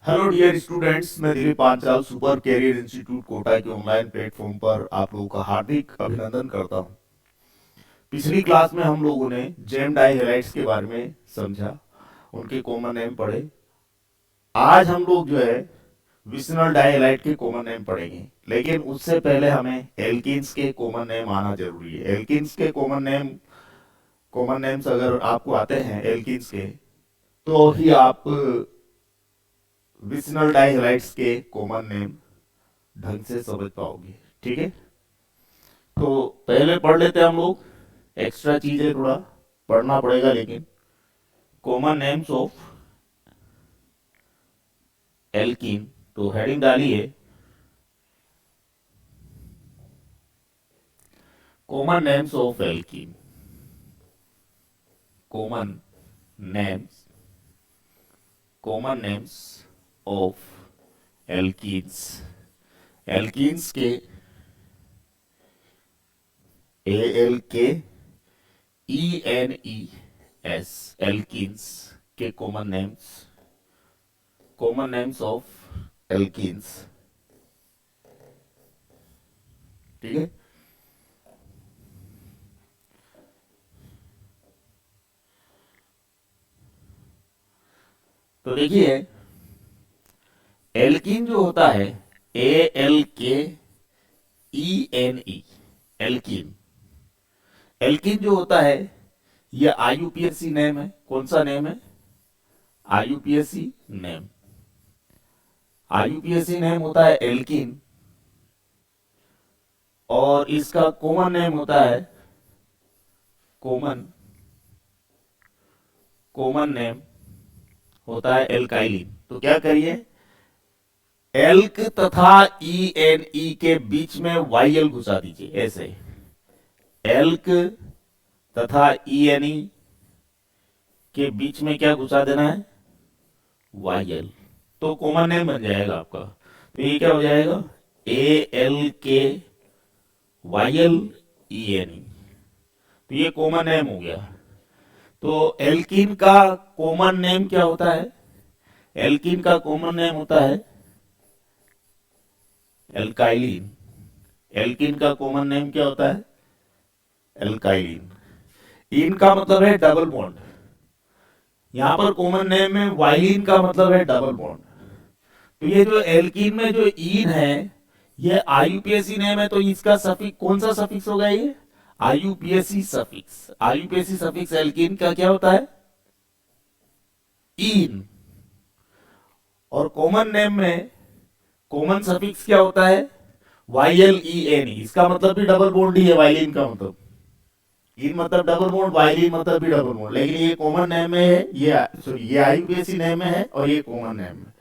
Hello dear students, मैं Dilip Panchal Super Career Institute Kota के online platform पर आप लोगों का हार्दिक अभिनंदन करता हूं। पिछली क्लास में हम लोगों ने जेम डाई हैलाइड्स के बारे में समझा, उनके कॉमन नेम पढ़े। आज हम लोग जो है विसिनल डाई हैलाइड के कॉमन नेम पढ़ेंगे, लेकिन उससे पहले हमें एल्कीन्स के कॉमन नेम आना जरूरी है। एल्कीन्स के कॉमन नेम्स अगर आपको आते हैं एल्कीन्स के, तो ही आप विसिनल डाई हैलाइड्स के कॉमन नेम ढंग से समझ पाओगे। ठीक है, तो पहले पढ़ लेते हैं हम लोग। एक्स्ट्रा चीजें थोड़ा पढ़ना पड़ेगा, लेकिन कॉमन नेम्स ऑफ एल्कीन, तो हेडिंग डालिए common names of alkene. Common names common names of alkenes. Alkenes के ALKENES एल्कीन्स के कॉमन नेम्स ऑफ एल्कीन्स। ठीक है, तो देखिए एल्कीन जो होता है ALKENE एल्कीन। एल्कीन जो होता है यह IUPAC नेम है। कौन सा नेम है? IUPAC name. IUPAC नेम होता है एल्कीन, और इसका कॉमन नेम होता है कॉमन कॉमन नेम होता है एल्काइलिन। तो क्या करिए, एल्क तथा ENE के बीच में YL घुसा दीजिए ऐसे। एल्क तथा ENE के बीच में क्या घुसा देना है? YL। तो कॉमन नेम बन जाएगा आपका। तो ये क्या हो जाएगा? ALKYLENE। तो ये कॉमन नेम हो गया। तो एल्कीन का कॉमन नेम क्या होता है? एल्कीन का कॉमन नेम होता है एल्काइलिन। एल्कीन का कॉमन नेम क्या होता है? एल्काइलिन। इन का मतलब है डबल बॉन्ड। यहां पर कॉमन नेम में वाइलिन का मतलब है डबल बॉन्ड। तो ये जो एल्कीन में जो इन है, ये IUPAC नेम है, तो इसका सफिक्स कौन सा सफिक्स होगा? ये IUPAC suffix. IUPAC suffix alkene का क्या होता है? इन। और कॉमन नेम में कॉमन सफिक्स क्या होता है? YLENE। इसका मतलब भी डबल बॉन्ड ही है, वाइलिन का मतलब। इन मतलब डबल बॉन्ड, वाइलिन मतलब भी डबल बॉन्ड, लेकिन ये कॉमन नेम में है, ये सॉरी ये IUPAC नेम में है और ये कॉमन नेम है।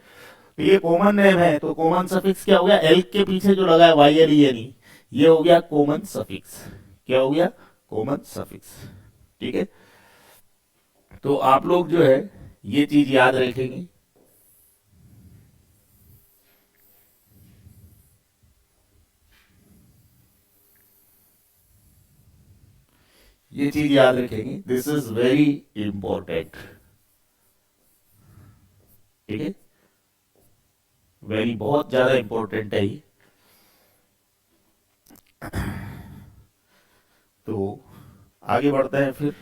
तो ये कॉमन नेम है, तो कॉमन सफिक्स क्या हो गया? एल के पीछे जो लगा है YLENE, ये हो गया कॉमन सफिक्स। क्या हो गया? Common suffix. ठीक है, तो आप लोग जो है ये चीज याद रखेंगे। ये चीज याद रखेंगे, दिस इज वेरी इंपॉर्टेंट। ठीक है, वेरी बहुत ज्यादा इंपॉर्टेंट है ये। तो आगे बढ़ते हैं फिर।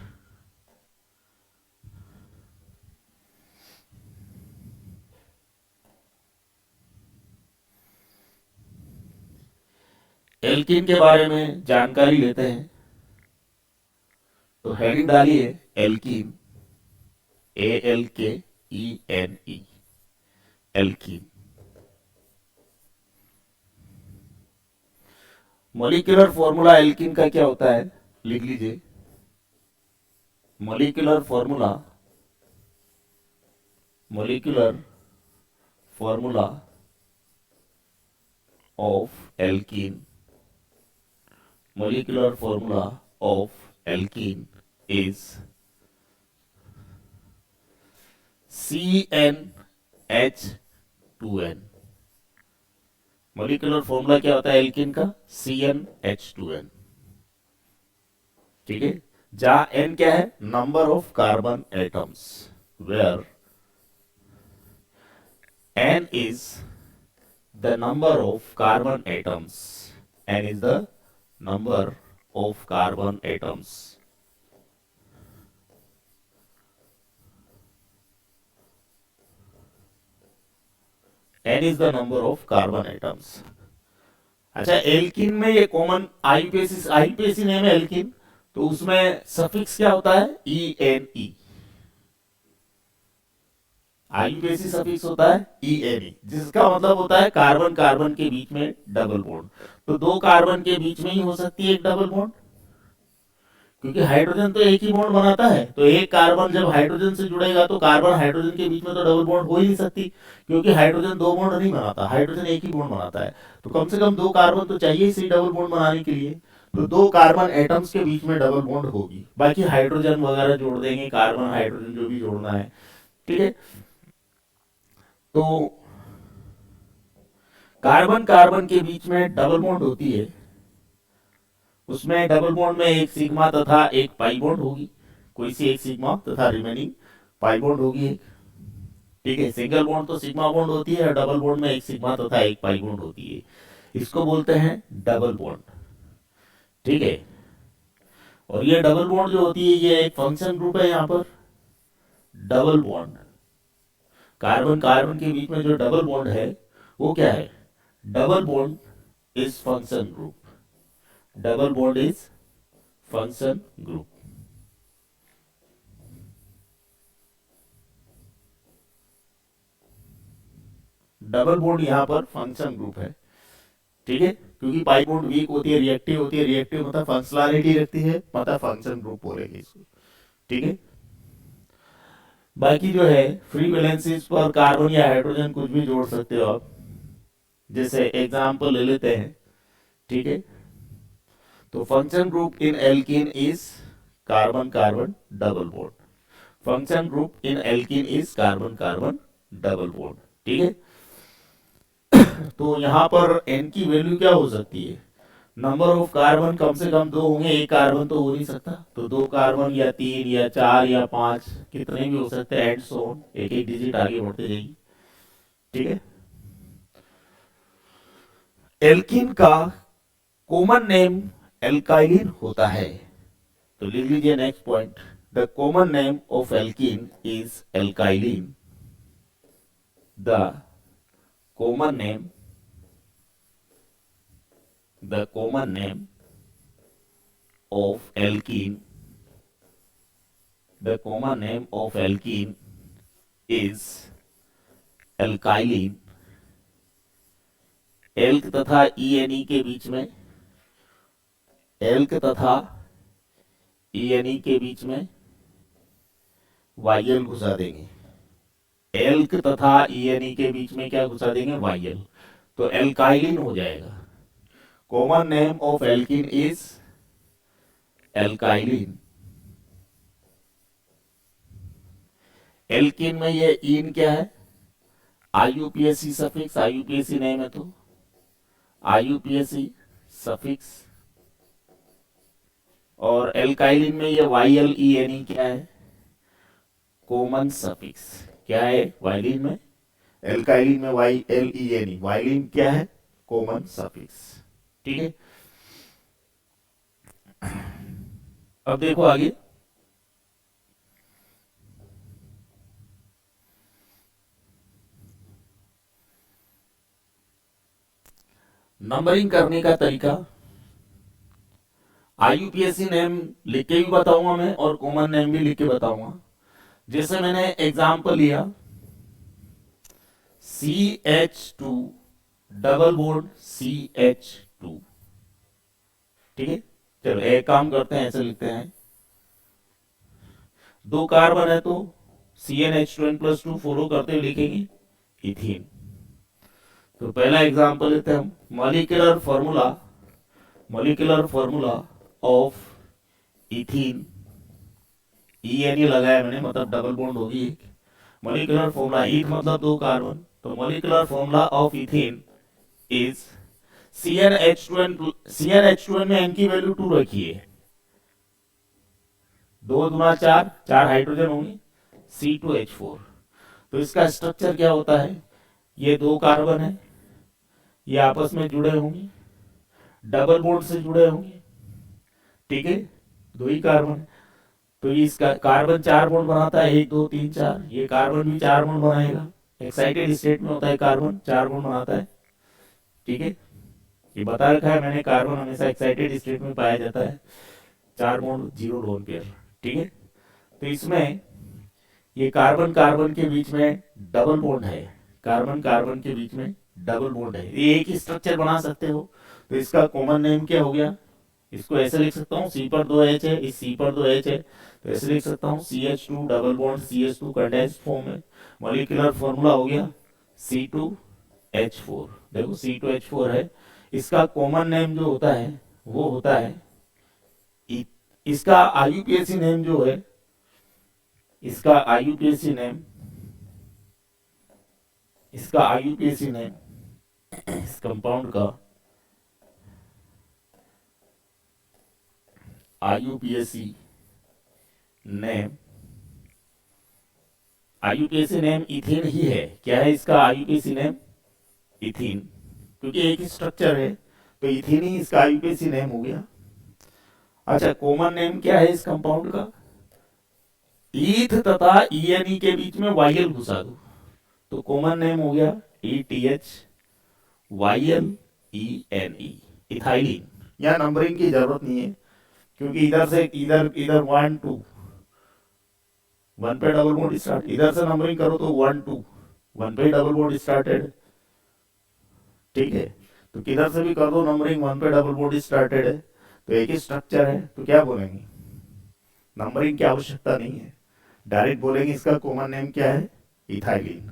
एल्कीन के बारे में जानकारी लेते हैं। तो हेडिंग डालिए alkene, ALKENE alkene. Molecular formula alkene का क्या होता है? लिख लीजिए। Molecular formula molecular formula of alkene. molecular formula of alkene is CnH2n। Molecular formula क्या होता है एल्कीन का? CnH2n। ठीक है, जहां N क्या है? Number of carbon atoms. Where n is the number of carbon atoms. N is the number of carbon atoms. N is the number of carbon atoms. अच्छा, एल्किन में ये कॉमन आईयूपीएसी नेम है alkene, तो उसमें suffix क्या होता है? E N E. IUPAC suffix होता है ई एन ई, जिसका मतलब होता है कार्बन कार्बन के बीच में डबल बॉन्ड। तो दो कार्बन के बीच में ही हो सकती है एक डबल बॉन्ड, क्योंकि हाइड्रोजन तो एक ही बॉन्ड बनाता है। तो एक कार्बन जब हाइड्रोजन से जुड़ेगा तो कार्बन हाइड्रोजन के बीच में तो डबल बॉन्ड हो ही नहीं सकती, क्योंकि हाइड्रोजन दो बॉन्ड नहीं बनाता, हाइड्रोजन एक ही बॉन्ड बनाता है। तो कम से कम दो कार्बन तो चाहिए इसी डबल बॉन्ड बनाने के लिए। तो दो कार्बन एटम्स के बीच में डबल बॉन्ड होगी, बाकी हाइड्रोजन वगैरह जोड़ देंगे, कार्बन हाइड्रोजन जो भी जोड़ना है, ठीक है। तो कार्बन कार्बन के बीच में डबल बॉन्ड होती है, उसमें डबल बॉन्ड में एक सिग्मा तथा एक पाई बॉन्ड होगी, कोई सी एक सिग्मा तथा रिमेनिंग पाई बॉन्ड होगी एक, ठीक है। सिंगल बॉन्ड तो सिग्मा बॉन्ड होती है और डबल बॉन्ड में एक सिग्मा तथा एक पाई बॉन्ड होती है, इसको बोलते हैं डबल बॉन्ड, ठीक है। और ये डबल बॉन्ड जो होती है ये एक फंक्शन ग्रुप है। यहाँ पर डबल बॉन्ड, कार्बन कार्बन के बीच में जो डबल बॉन्ड है वो क्या है? Double bond is function group. Double bond is function group. Double bond यहां पर फंक्शन ग्रुप है, ठीक है, क्योंकि पाई बॉन्ड वीक होती है, रिएक्टिव होती है। रिएक्टिव मतलब फंक्शनलिटी रखती है, मतलब फंक्शन ग्रुप बोलेंगे इसको, ठीक है। बाकी जो है फ्री वैलेंसीज पर कार्बन या हाइड्रोजन कुछ भी जोड़ सकते हो आप, जैसे एग्जांपल ले लेते हैं, ठीक है। तो function group in alkene is carbon carbon double bond. Function group in alkene is carbon carbon double bond, ठीक है। तो यहां पर n की वैल्यू क्या हो सकती है? नंबर ऑफ कार्बन कम से कम दो होंगे, एक कार्बन तो हो नहीं सकता, तो दो कार्बन या तीन या चार या पांच, कितने भी हो सकते हैं, एंड सो ऑन, एक एक डिजिट आगे बढ़ते जाएगी, ठीक है। एल्कीन का कॉमन नेम एल्काइलिन होता है, तो लिख लीजिए next point, the common name of alkene is alkylene. The common name, the common name of alkene, the common name of alkene is alkyline। Elk तथा ईएनई के बीच में, एल्क तथा ईएनई के बीच में वाईएल घुसा देंगे। एल्क तथा ईएनई के बीच में क्या घुसा देंगे? वाईएल, तो एल्काइलिन हो जाएगा। Common name of alkene is alkylene. Alkene में ये इन क्या है? आईयूपीएसी सफिक्स, आईयूपीएसी नेम है तो आईयूपीएसी सफिक्स। और एल्काइलिन में ये वाईएलईएनई क्या है? Common suffix. क्या है वाइलिन में? एल्काइलिन में वाईएलईएनई, वाइलिन क्या है? कॉमन सफिक्स, ठीक है। अब देखो आगे, नंबरिंग करने का तरीका, आईयूपीएसी नेम लिख के भी बताऊंगा मैं और कॉमन नेम भी लिख के बताऊंगा। जैसे मैंने एग्जांपल लिया CH2 डबल बॉन्ड CH2, ठीक है। चलो एक काम करते हैं, ऐसे लिखते हैं, दो कार्बन है तो CnH2n+2 फॉलो करते हुए लिखेंगे इथीन। तो पहला एग्जांपल लेते हैं हम, molecular formula, molecular formula of ethene, ENE लगाया मैंने, मतलब डबल बॉन्ड होगी एक। मॉलिक्यूलर फॉर्मूला, ईथ मतलब दो कार्बन, तो molecular formula of ethene is CnH2n में n की वैल्यू 2 रखिए, 2 दूना 4, 4 हाइड्रोजन होंगे, C2H4। तो इसका स्ट्रक्चर क्या होता है? ये 2 कार्बन है, ये आपस में जुड़े होंगे, डबल बॉन्ड से जुड़े होंगे, ठीक है, 2 ही कार्बन है। तो इसका कार्बन 4 बॉन्ड बनाता है, 1 2 3 4, ये कार्बन भी 4 बॉन्ड बनाएगा। एक्साइटेड स्टेट में होता है कार्बन, 4 बॉन्ड बनाता है, ठीक है, ये बता रखा है मैंने, कार्बन हमेशा एक्साइटेड स्टेट में पाया जाता है, 4 बॉन्ड 0 लोन पेयर, ठीक है। तो इसमें ये कार्बन कार्बन के बीच में डबल बॉन्ड है, कार्बन कार्बन के बीच में डबल बॉन्ड है, ये एक ही स्ट्रक्चर बना सकते हो। तो इसका कॉमन नेम क्या हो गया, इसको ऐसे लिख सकता हूँ, C पर 2 H है, इस C पर 2 H है, तो ऐसे लिख सकता हूँ CH2 double bond CH2 condensed form में। मॉलिक्यूलर फॉर्मूला हो गया C2H4, देखो C2H4 है। इसका कॉमन नेम जो होता है वो होता है इसका IUPAC नेम जो है, इसका IUPAC नेम, इसका IUPAC नेम, इस कंपाउंड का IUPAC name, IUPAC name ethane ही है। क्या है इसका IUPAC नेम? इथीन, क्योंकि एक ही स्ट्रक्चर है तो इथीन ही इसका IUPAC नेम हो गया। अच्छा, कॉमन नेम क्या है इस कंपाउंड का? ईथ तथा ENE के बीच में YL घुसा दो तो कॉमन नेम हो गया ETHYLENE, इथाइलिन। यहाँ नंबरिंग की जरूरत नहीं है क्योंकि इधर से इधर 1 2 1 पे डबल बॉन्ड स्टार्ट, इधर से नंबरिंग करो तो 1 2 1 पे डबल बॉन्ड स्टार्टेड, ठीक है। तो किधर से भी कर दो नंबरिंग, 1 पे डबल बॉन्ड स्टार्टेड है तो एक ही स्ट्रक्चर है, तो क्या बोलेंगे, नंबरिंग की आवश्यकता नहीं है, डायरेक्ट बोलेंगे इसका कॉमन नेम क्या है, इथाइलिन।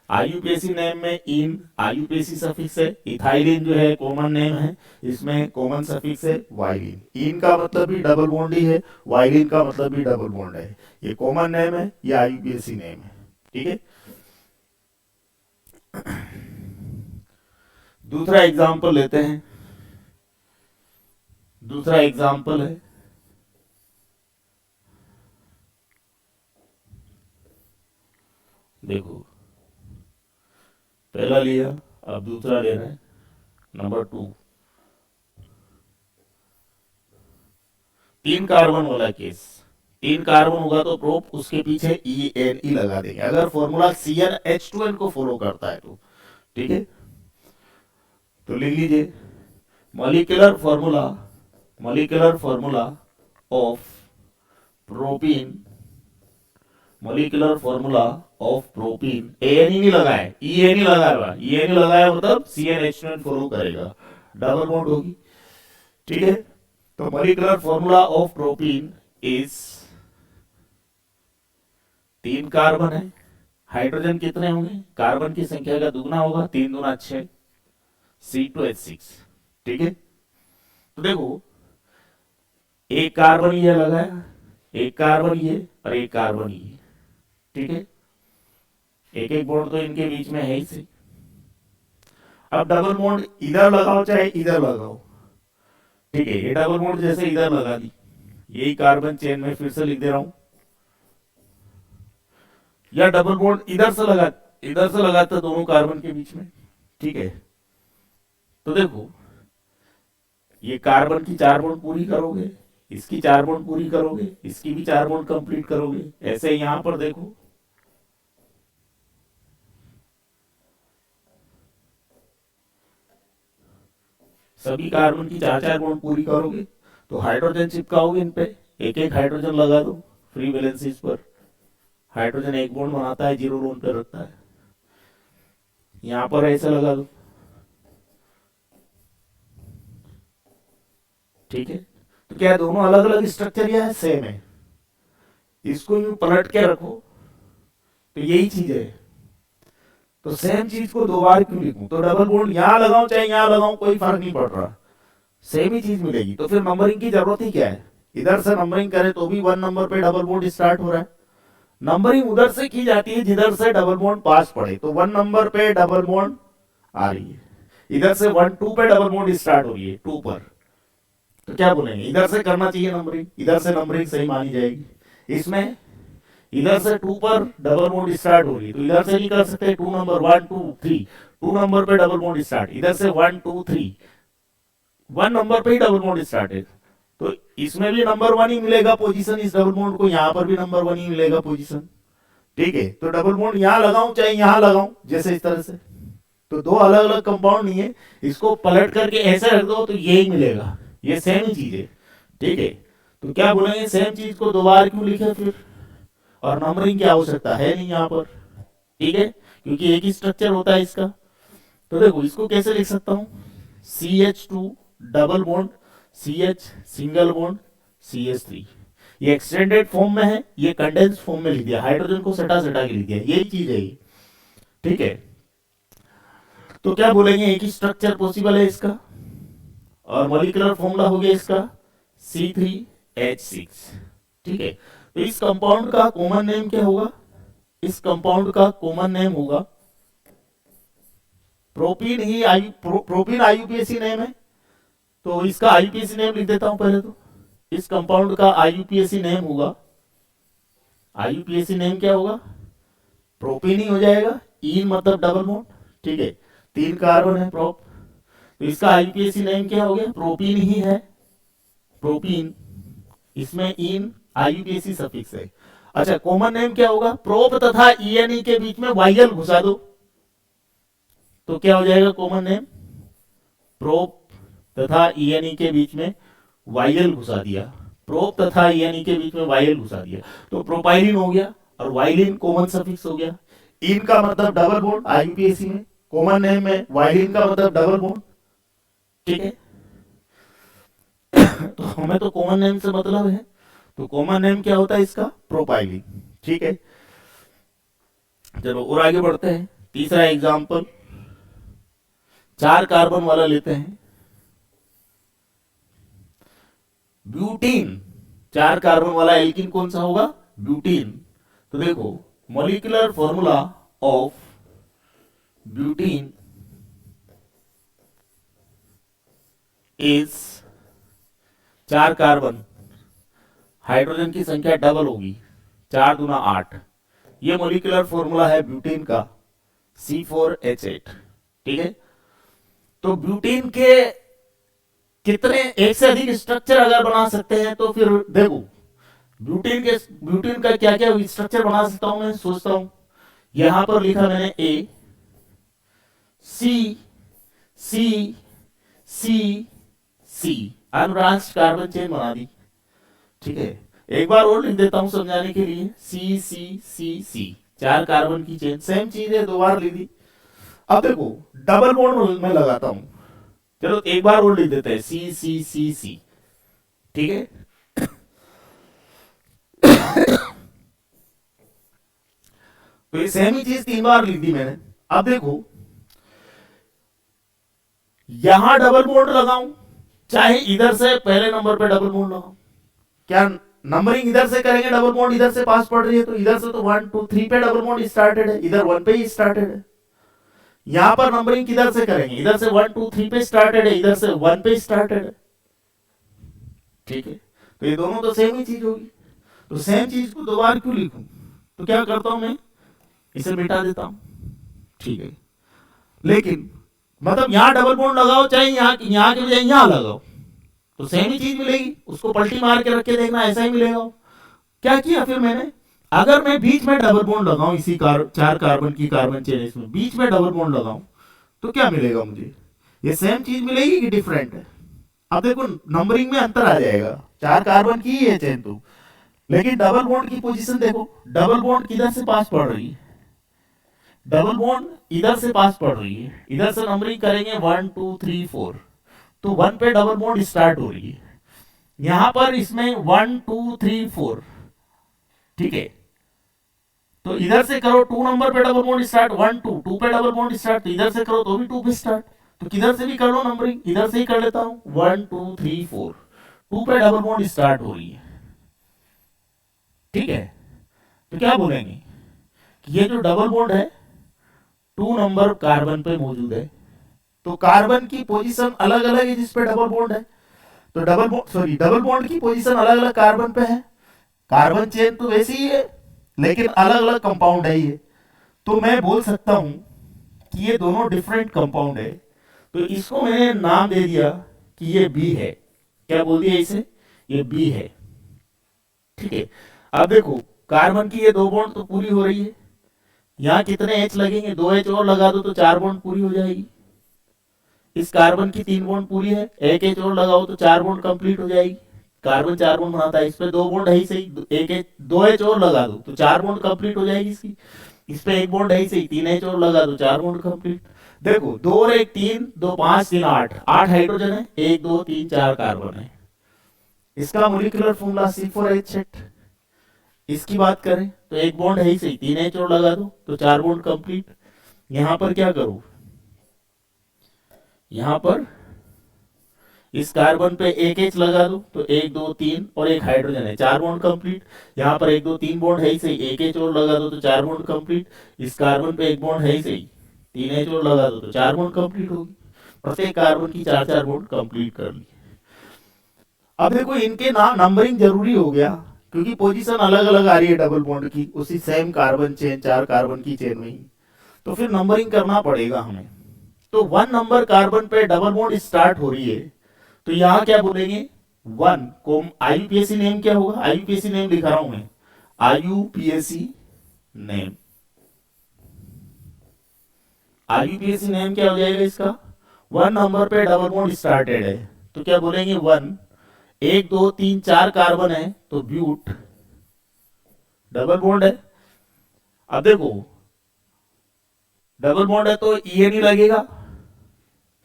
IUPAC नेम में इन IUPAC सफिक्स है, इथाइलिन जो है कॉमन नेम है, इसमें कॉमन सफिक्स है वाइलिन। इन का मतलब भी डबल बॉन्ड ही है, वाइलिन का मतलब भी डबल बॉन्ड है, ये कॉमन नेम है, ये IUPAC नेम है, ठीक है। दूसरा एग्जांपल लेते हैं, दूसरा एग्जांपल है, देखो पहला लिया, अब दूसरा ले रहे हैं, नंबर 2, 3 कार्बन वाला केस। 3 कार्बन होगा तो प्रोप उसके पीछे ENE लगा देंगे, अगर फॉर्मूला CnH2n को फॉलो करता है तो, ठीक है। तो लिख लीजिए molecular formula of propene, molecular formula of propene, ANE नहीं लगा है, ENE लगा है, ENE लगाया मतलब CnH2n फॉलो करेगा, डबल बॉन्ड होगी, ठीक है। तो molecular formula of propene is, 3 carbon है, हाइड्रोजन कितने होंगे, कार्बन की संख्या का दुगना होगा, 3 दूना 6, C2H6, ठीक है। तो देखो एक कार्बन ये लगाया, एक कार्बन ये और एक कार्बन ये, ठीक है, एक एक बॉन्ड तो इनके बीच में है ही सही। अब डबल बॉन्ड इधर लगाओ चाहे इधर लगाओ, ठीक है, ये डबल बॉन्ड जैसे इधर लगा दी, यही कार्बन चेन में फिर से लिख दे रहा हूं, या डबल बॉन्ड इधर से लगाता दोनों कार्बन के बीच में, ठीक है। तो देखो ये कार्बन की 4 बॉन्ड पूरी करोगे, इसकी 4 बॉन्ड पूरी करोगे, इसकी भी 4 बॉन्ड कंप्लीट करोगे, ऐसे यहां पर देखो सभी कार्बन की 4 बॉन्ड पूरी करोगे तो हाइड्रोजन चिपकाओगे इन पे, एक एक हाइड्रोजन लगा दो फ्री वैलेंसीज पर, हाइड्रोजन एक बॉन्ड बनाता है, 0 लोन पे रखता है, यहां पर ऐसे लगा दो, ठीक है। तो क्या दोनों अलग अलग स्ट्रक्चर या है सेम है, इसको यूं पलट के रखो तो यही चीज है, तो सेम चीज को 2 बार क्यों लिखूं, तो डबल बॉन्ड यहां लगाऊं चाहे यहां लगाऊं कोई फर्क नहीं पड़ रहा, सेम ही चीज मिलेगी, तो फिर नंबरिंग की जरूरत ही क्या है, इधर से नंबरिंग करें तो भी 1 नंबर पे डबल बॉन्ड स्टार्ट हो रहा है, नंबरिंग उधर से की जाती है जिधर से डबल बॉन्ड पास पड़े, तो 1 नंबर पे डबल बॉन्ड आ रही है, इधर से 1 2 पे डबल बॉन्ड स्टार्ट हो रही है 2 पर, तो क्या बोलेंगे, इधर से करना चाहिए नंबरिंग, इधर से नंबरिंग सही मानी जाएगी। इसमें इधर से 2 पर डबल बॉन्ड स्टार्ट हो रही है, तो इधर से नहीं कर सकते, 2 नंबर 1 2 3, 2 नंबर पे डबल बॉन्ड स्टार्ट, इधर से 1 2 3, 1 नंबर पे ही डबल बॉन्ड स्टार्ट है, तो इसमें भी नंबर 1 ही मिलेगा पोजीशन इस डबल बॉन्ड को, यहाँ पर भी नंबर 1 ही मिलेगा पोजीशन। ठीक है, तो डबल बॉन्ड यहाँ लगाऊं चाहे यहाँ लगाऊं, जैसे इस तरह से, तो दो अलग अलग कंपाउंड नहीं है, इसको पलट करके ऐसे रख दो तो यही मिलेगा, ये सेम ही चीज है। ठीक है, तो क्या बोलेंगे, सेम चीज को दो बार क्यों लिखे फिर, और नंबरिंग की आवश्यकता है नहीं यहाँ पर। ठीक है, क्योंकि एक ही स्ट्रक्चर होता है इसका। तो देखो इसको कैसे लिख सकता हूँ, CH2 double bond CH single bond CH3, ये एक्सटेंडेड फॉर्म में है, ये कंडेंस्ड फॉर्म में लिख दिया, हाइड्रोजन को सटा सटा के लिख दिया, यही चीज है ये। ठीक है, तो क्या बोलेंगे, एक ही स्ट्रक्चर पॉसिबल है इसका, और मॉलिक्यूलर फॉर्मूला हो गया इसका C3H6। ठीक है, तो इस कंपाउंड का कॉमन नेम क्या होगा, इस कंपाउंड का कॉमन नेम होगा प्रोपीन ही प्रोपीन IUPAC नेम है, तो इसका IUPAC नेम लिख देता हूं पहले। तो इस कंपाउंड का IUPAC नेम होगा, IUPAC नेम क्या होगा, प्रोपीन ही हो जाएगा, इन मतलब डबल बॉन्ड। ठीक है, 3 कार्बन है प्रोप, तो इसका IUPAC नेम क्या हो गया, प्रोपीन ही है, प्रोपीन, इसमें इन IUPAC सफिक्स है। अच्छा, कॉमन नेम क्या होगा, प्रोप तथा ENE के बीच में YL घुसा दो, तो क्या हो जाएगा कॉमन नेम, प्रोप तथा ENE के बीच में YL घुसा दिया, प्रोप तथा ENE के बीच में YL घुसा दिया, तो प्रोपाइलिन हो गया, और वाइलिन कॉमन सफिक्स हो गया। इन का मतलब डबल बॉन्ड IUPAC में, कॉमन नेम में वाइलिन का मतलब डबल बॉन्ड। ठीक है, तो हमें तो कॉमन नेम से मतलब है, तो कॉमन नेम क्या होता है इसका, प्रोपाइलिन। ठीक है, चलो और आगे बढ़ते हैं। तीसरा एग्जांपल 4 कार्बन वाला लेते हैं, ब्यूटीन, 4 कार्बन वाला एल्कीन कौन सा होगा, ब्यूटीन। तो देखो molecular formula of butene is 4 carbon, hydrogen की संख्या डबल होगी, 4 दूना 8, ये मॉलिक्यूलर फॉर्मूला है ब्यूटीन का, C4H8। ठीक है, तो ब्यूटीन के कितने, एक से अधिक स्ट्रक्चर अगर बना सकते हैं, तो फिर देखो ब्यूटीन का क्या क्या स्ट्रक्चर बना सकता हूं मैं, सोचता हूं, यहां पर लिखा मैंने A C C C C, unbranched carbon chain बना दी। ठीक है, एक बार और लिख देता हूं समझाने के लिए, C C C C, 4 carbon की चेन, सेम चीज है, 2 बार ली थी। अब देखो डबल बॉन्ड में लगाता हूं, चलो एक बार और लिख देते हैं, C C C C। ठीक है, तो ये सेम ही चीज 3 बार लिख दी मैंने। अब देखो यहां डबल बॉन्ड लगाऊं चाहे इधर से पहले नंबर पे डबल बॉन्ड लगाऊं, क्या नंबरिंग इधर से करेंगे, डबल बॉन्ड इधर से पास पड़ रही है, तो इधर से तो 1 2 3 पे डबल बॉन्ड स्टार्टेड है, इधर 1 पे ही स्टार्टेड है। यहां पर नंबरिंग किधर से करेंगे, इधर से 1 2 3 पे स्टार्टेड है, इधर से 1 पे स्टार्टेड है। ठीक है, तो ये दोनों तो सेम ही चीज होगी, तो सेम चीज को 2 बार क्यों लिखूं, तो क्या करता हूं मैं, इसे मिटा देता हूं। ठीक है, लेकिन मतलब यहां डबल बॉन्ड लगाओ चाहे यहां के बजाय यहां लगाओ, तो सेम ही चीज मिलेगी, उसको पलटी मार के रख के देखना, ऐसा ही मिलेगा। क्या किया फिर मैंने, अगर मैं बीच में डबल बॉन्ड लगाऊं, इसी 4 कार्बन की कार्बन चेन इसमें बीच में डबल बॉन्ड लगाऊं, तो क्या मिलेगा मुझे, ये सेम चीज मिलेगी कि डिफरेंट है। अब देखो नंबरिंग में अंतर आ जाएगा, 4 कार्बन की ही है चेन तो, लेकिन डबल बॉन्ड की पोजीशन देखो, डबल बॉन्ड किधर से पास पड़ रही है, डबल बॉन्ड इधर से पास पड़ रही है, इधर से नंबरिंग करेंगे 1 2 3 4, तो 1 पे डबल बॉन्ड स्टार्ट हो रही है, यहां पर इसमें 1 2 3 4। ठीक है, तो इधर से करो 2 नंबर पे डबल बॉन्ड स्टार्ट, 1 2 2 पे डबल बॉन्ड स्टार्ट, तो इधर से करो तो भी 2 पे स्टार्ट, तो किधर से भी कर लो नंबरिंग, इधर से ही कर लेता हूं, 1 2 3 4, 2 पे डबल बॉन्ड स्टार्ट हो रही है। ठीक है, तो क्या बोलेंगे कि ये जो डबल बॉन्ड है 2 नंबर कार्बन पे मौजूद है, तो कार्बन की पोजीशन अलग अलग है जिस पे डबल बॉन्ड है, तो डबल बॉन्ड की पोजीशन अलग अलग कार्बन पे है, कार्बन चेन तो वैसी ही है, लेकिन अलग अलग कंपाउंड है ये, तो मैं बोल सकता हूं कि ये दोनों डिफरेंट कंपाउंड है, तो इसको मैंने नाम दे दिया कि ये बी है। क्या बोल दिया इसे? ये बी है। ठीक है, अब देखो कार्बन की ये दो बॉन्ड तो पूरी हो रही है, यहाँ कितने एच लगेंगे? दो एच और लगा दो तो चार बॉन्ड पूरी हो जाएगी। इस कार्बन की तीन बॉन्ड पूरी है, एक एच और लगाओ तो चार बॉन्ड कंप्लीट हो जाएगी। कार्बन चार बॉन्ड बनाता है, इस पे दो बॉन्ड है ही सही, एक एच दो एच और लगा दो तो चार बॉन्ड कंप्लीट हो जाएगी इसकी। इस पे एक बॉन्ड है ही सही, तीन एच और लगा दो चार बॉन्ड कंप्लीट। देखो दो और एक तीन, दो पांच तीन आठ, आठ हाइड्रोजन है, एक दो तीन चार कार्बन है। इसका मोलिकुलर फॉर्मूला C4H8। इसकी बात करें तो एक बॉन्ड है ही सही, तीन एच और लगा दो तो चार बॉन्ड कंप्लीट। यहां पर क्या करूं, यहां पर इस कार्बन पे एक एच लगा दो तो एक दो तीन और एक हाइड्रोजन है, चार बॉन्ड कंप्लीट। यहाँ पर एक दो तीन बॉन्ड है ही सही, एक एच और लगा दो तो चार बॉन्ड कंप्लीट। इस कार्बन पे एक बॉन्ड है ही सही, तीन एच और लगा दो तो चार बॉन्ड कंप्लीट होगी। प्रत्येक कार्बन की चार चार बॉन्ड कंप्लीट कर ली। अब देखो इनके ना नंबरिंग जरूरी हो गया, क्योंकि पोजीशन अलग अलग आ रही है डबल बॉन्ड की, उसी सेम कार्बन चेन, चार कार्बन की चेन में ही, तो फिर नंबरिंग करना पड़ेगा हमें। तो वन नंबर कार्बन पे डबल बॉन्ड स्टार्ट हो रही है, तो यहां क्या बोलेंगे? वन को आईयूपीएसी नेम क्या होगा? आईयूपीएसी नेम लिखा रहा हूं मैं, आईयूपीएसी नेम। आईयूपीएसी नेम क्या हो जाएगा इसका? वन नंबर पे डबल बॉन्ड स्टार्टेड है, तो क्या बोलेंगे? वन, एक दो तीन चार कार्बन है तो ब्यूट, डबल बॉन्ड है। अब देखो डबल बॉन्ड है तो ईएनई लगेगा,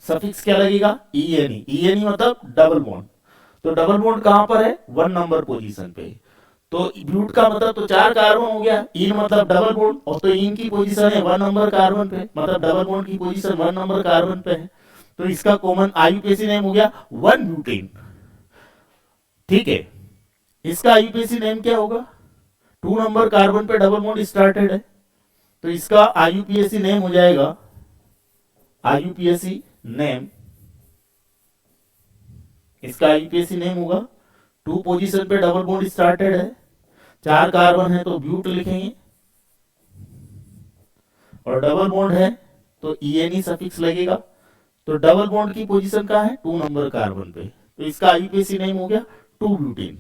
सफिक्स क्या लगेगा? ईएनई। ईएनई मतलब डबल बॉन्ड, तो डबल बॉन्ड कहां पर है? वन नंबर पोजीशन पे। तो ब्यूट का मतलब तो चार कार्बन हो गया, इन मतलब डबल बॉन्ड, और तो इन की पोजीशन है वन नंबर कार्बन पे, मतलब डबल बॉन्ड की पोजीशन वन नंबर कार्बन पे है, तो इसका कॉमन आईयूपीएसी नेम हो गया वन ब्यूटेन। ठीक है, इसका आईयूपीएसी नेम क्या होगा? टू नंबर कार्बन पे डबल बॉन्ड स्टार्टेड है, तो इसका आईयूपीएसी नेम हो जाएगा, आईयूपीएसी नेम, इसका आईयूपीएसी नेम होगा, टू पोजीशन पे डबल बॉन्ड स्टार्टेड है, चार कार्बन है तो ब्यूट लिखेंगे, और डबल बॉन्ड है तो ईएनई सफिक्स लगेगा। तो डबल बॉन्ड की पोजीशन कहां है? टू नंबर कार्बन पे, तो इसका आईयूपीएसी नेम हो गया टू ब्यूटेन।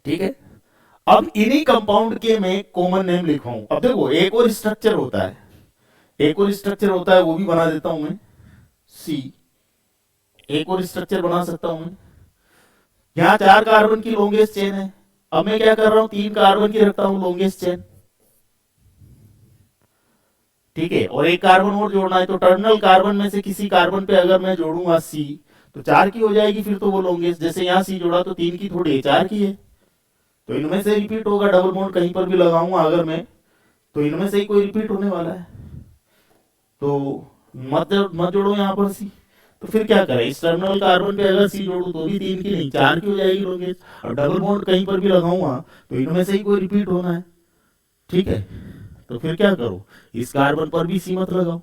ठीक है, अब इन्हीं कंपाउंड के मैं कॉमन नेम लिखवाऊं। अब देखो एक और स्ट्रक्चर होता है, एक और स्ट्रक्चर होता है, वो भी बना देता हूं मैं, सी। एक और स्ट्रक्चर बना सकता हूं मैं, यहां चार कार्बन की लॉन्गेस्ट चेन है, अब मैं क्या कर रहा हूं? तीन कार्बन की रखता हूं लॉन्गेस्ट चेन। ठीक है, और एक कार्बन और जोड़ना है, तो टर्मिनल कार्बन में से किसी कार्बन पे अगर मैं जोड़ूंगा सी, तो चार की हो जाएगी फिर तो वो लॉन्गेस्ट। जैसे यहाँ सी जोड़ा तो तीन की थोड़ी है, चार की है, तो इनमें से रिपीट होगा। डबल बॉन्ड कहीं पर भी लगाऊंगा अगर मैं, तो इनमें से ही कोई रिपीट होने वाला है, तो मत मत जोड़ो यहाँ पर सी। तो फिर क्या करें? इस टर्मिनल कार्बन पे अगर सी जोड़ू तो भी तीन की नहीं चार की हो जाएगी लॉन्गेस्ट, और डबल बॉन्ड कहीं पर भी लगाऊंगा तो इनमें से ही कोई रिपीट होना है। ठीक है, तो फिर क्या करो? इस कार्बन पर भी सी मत लगाओ।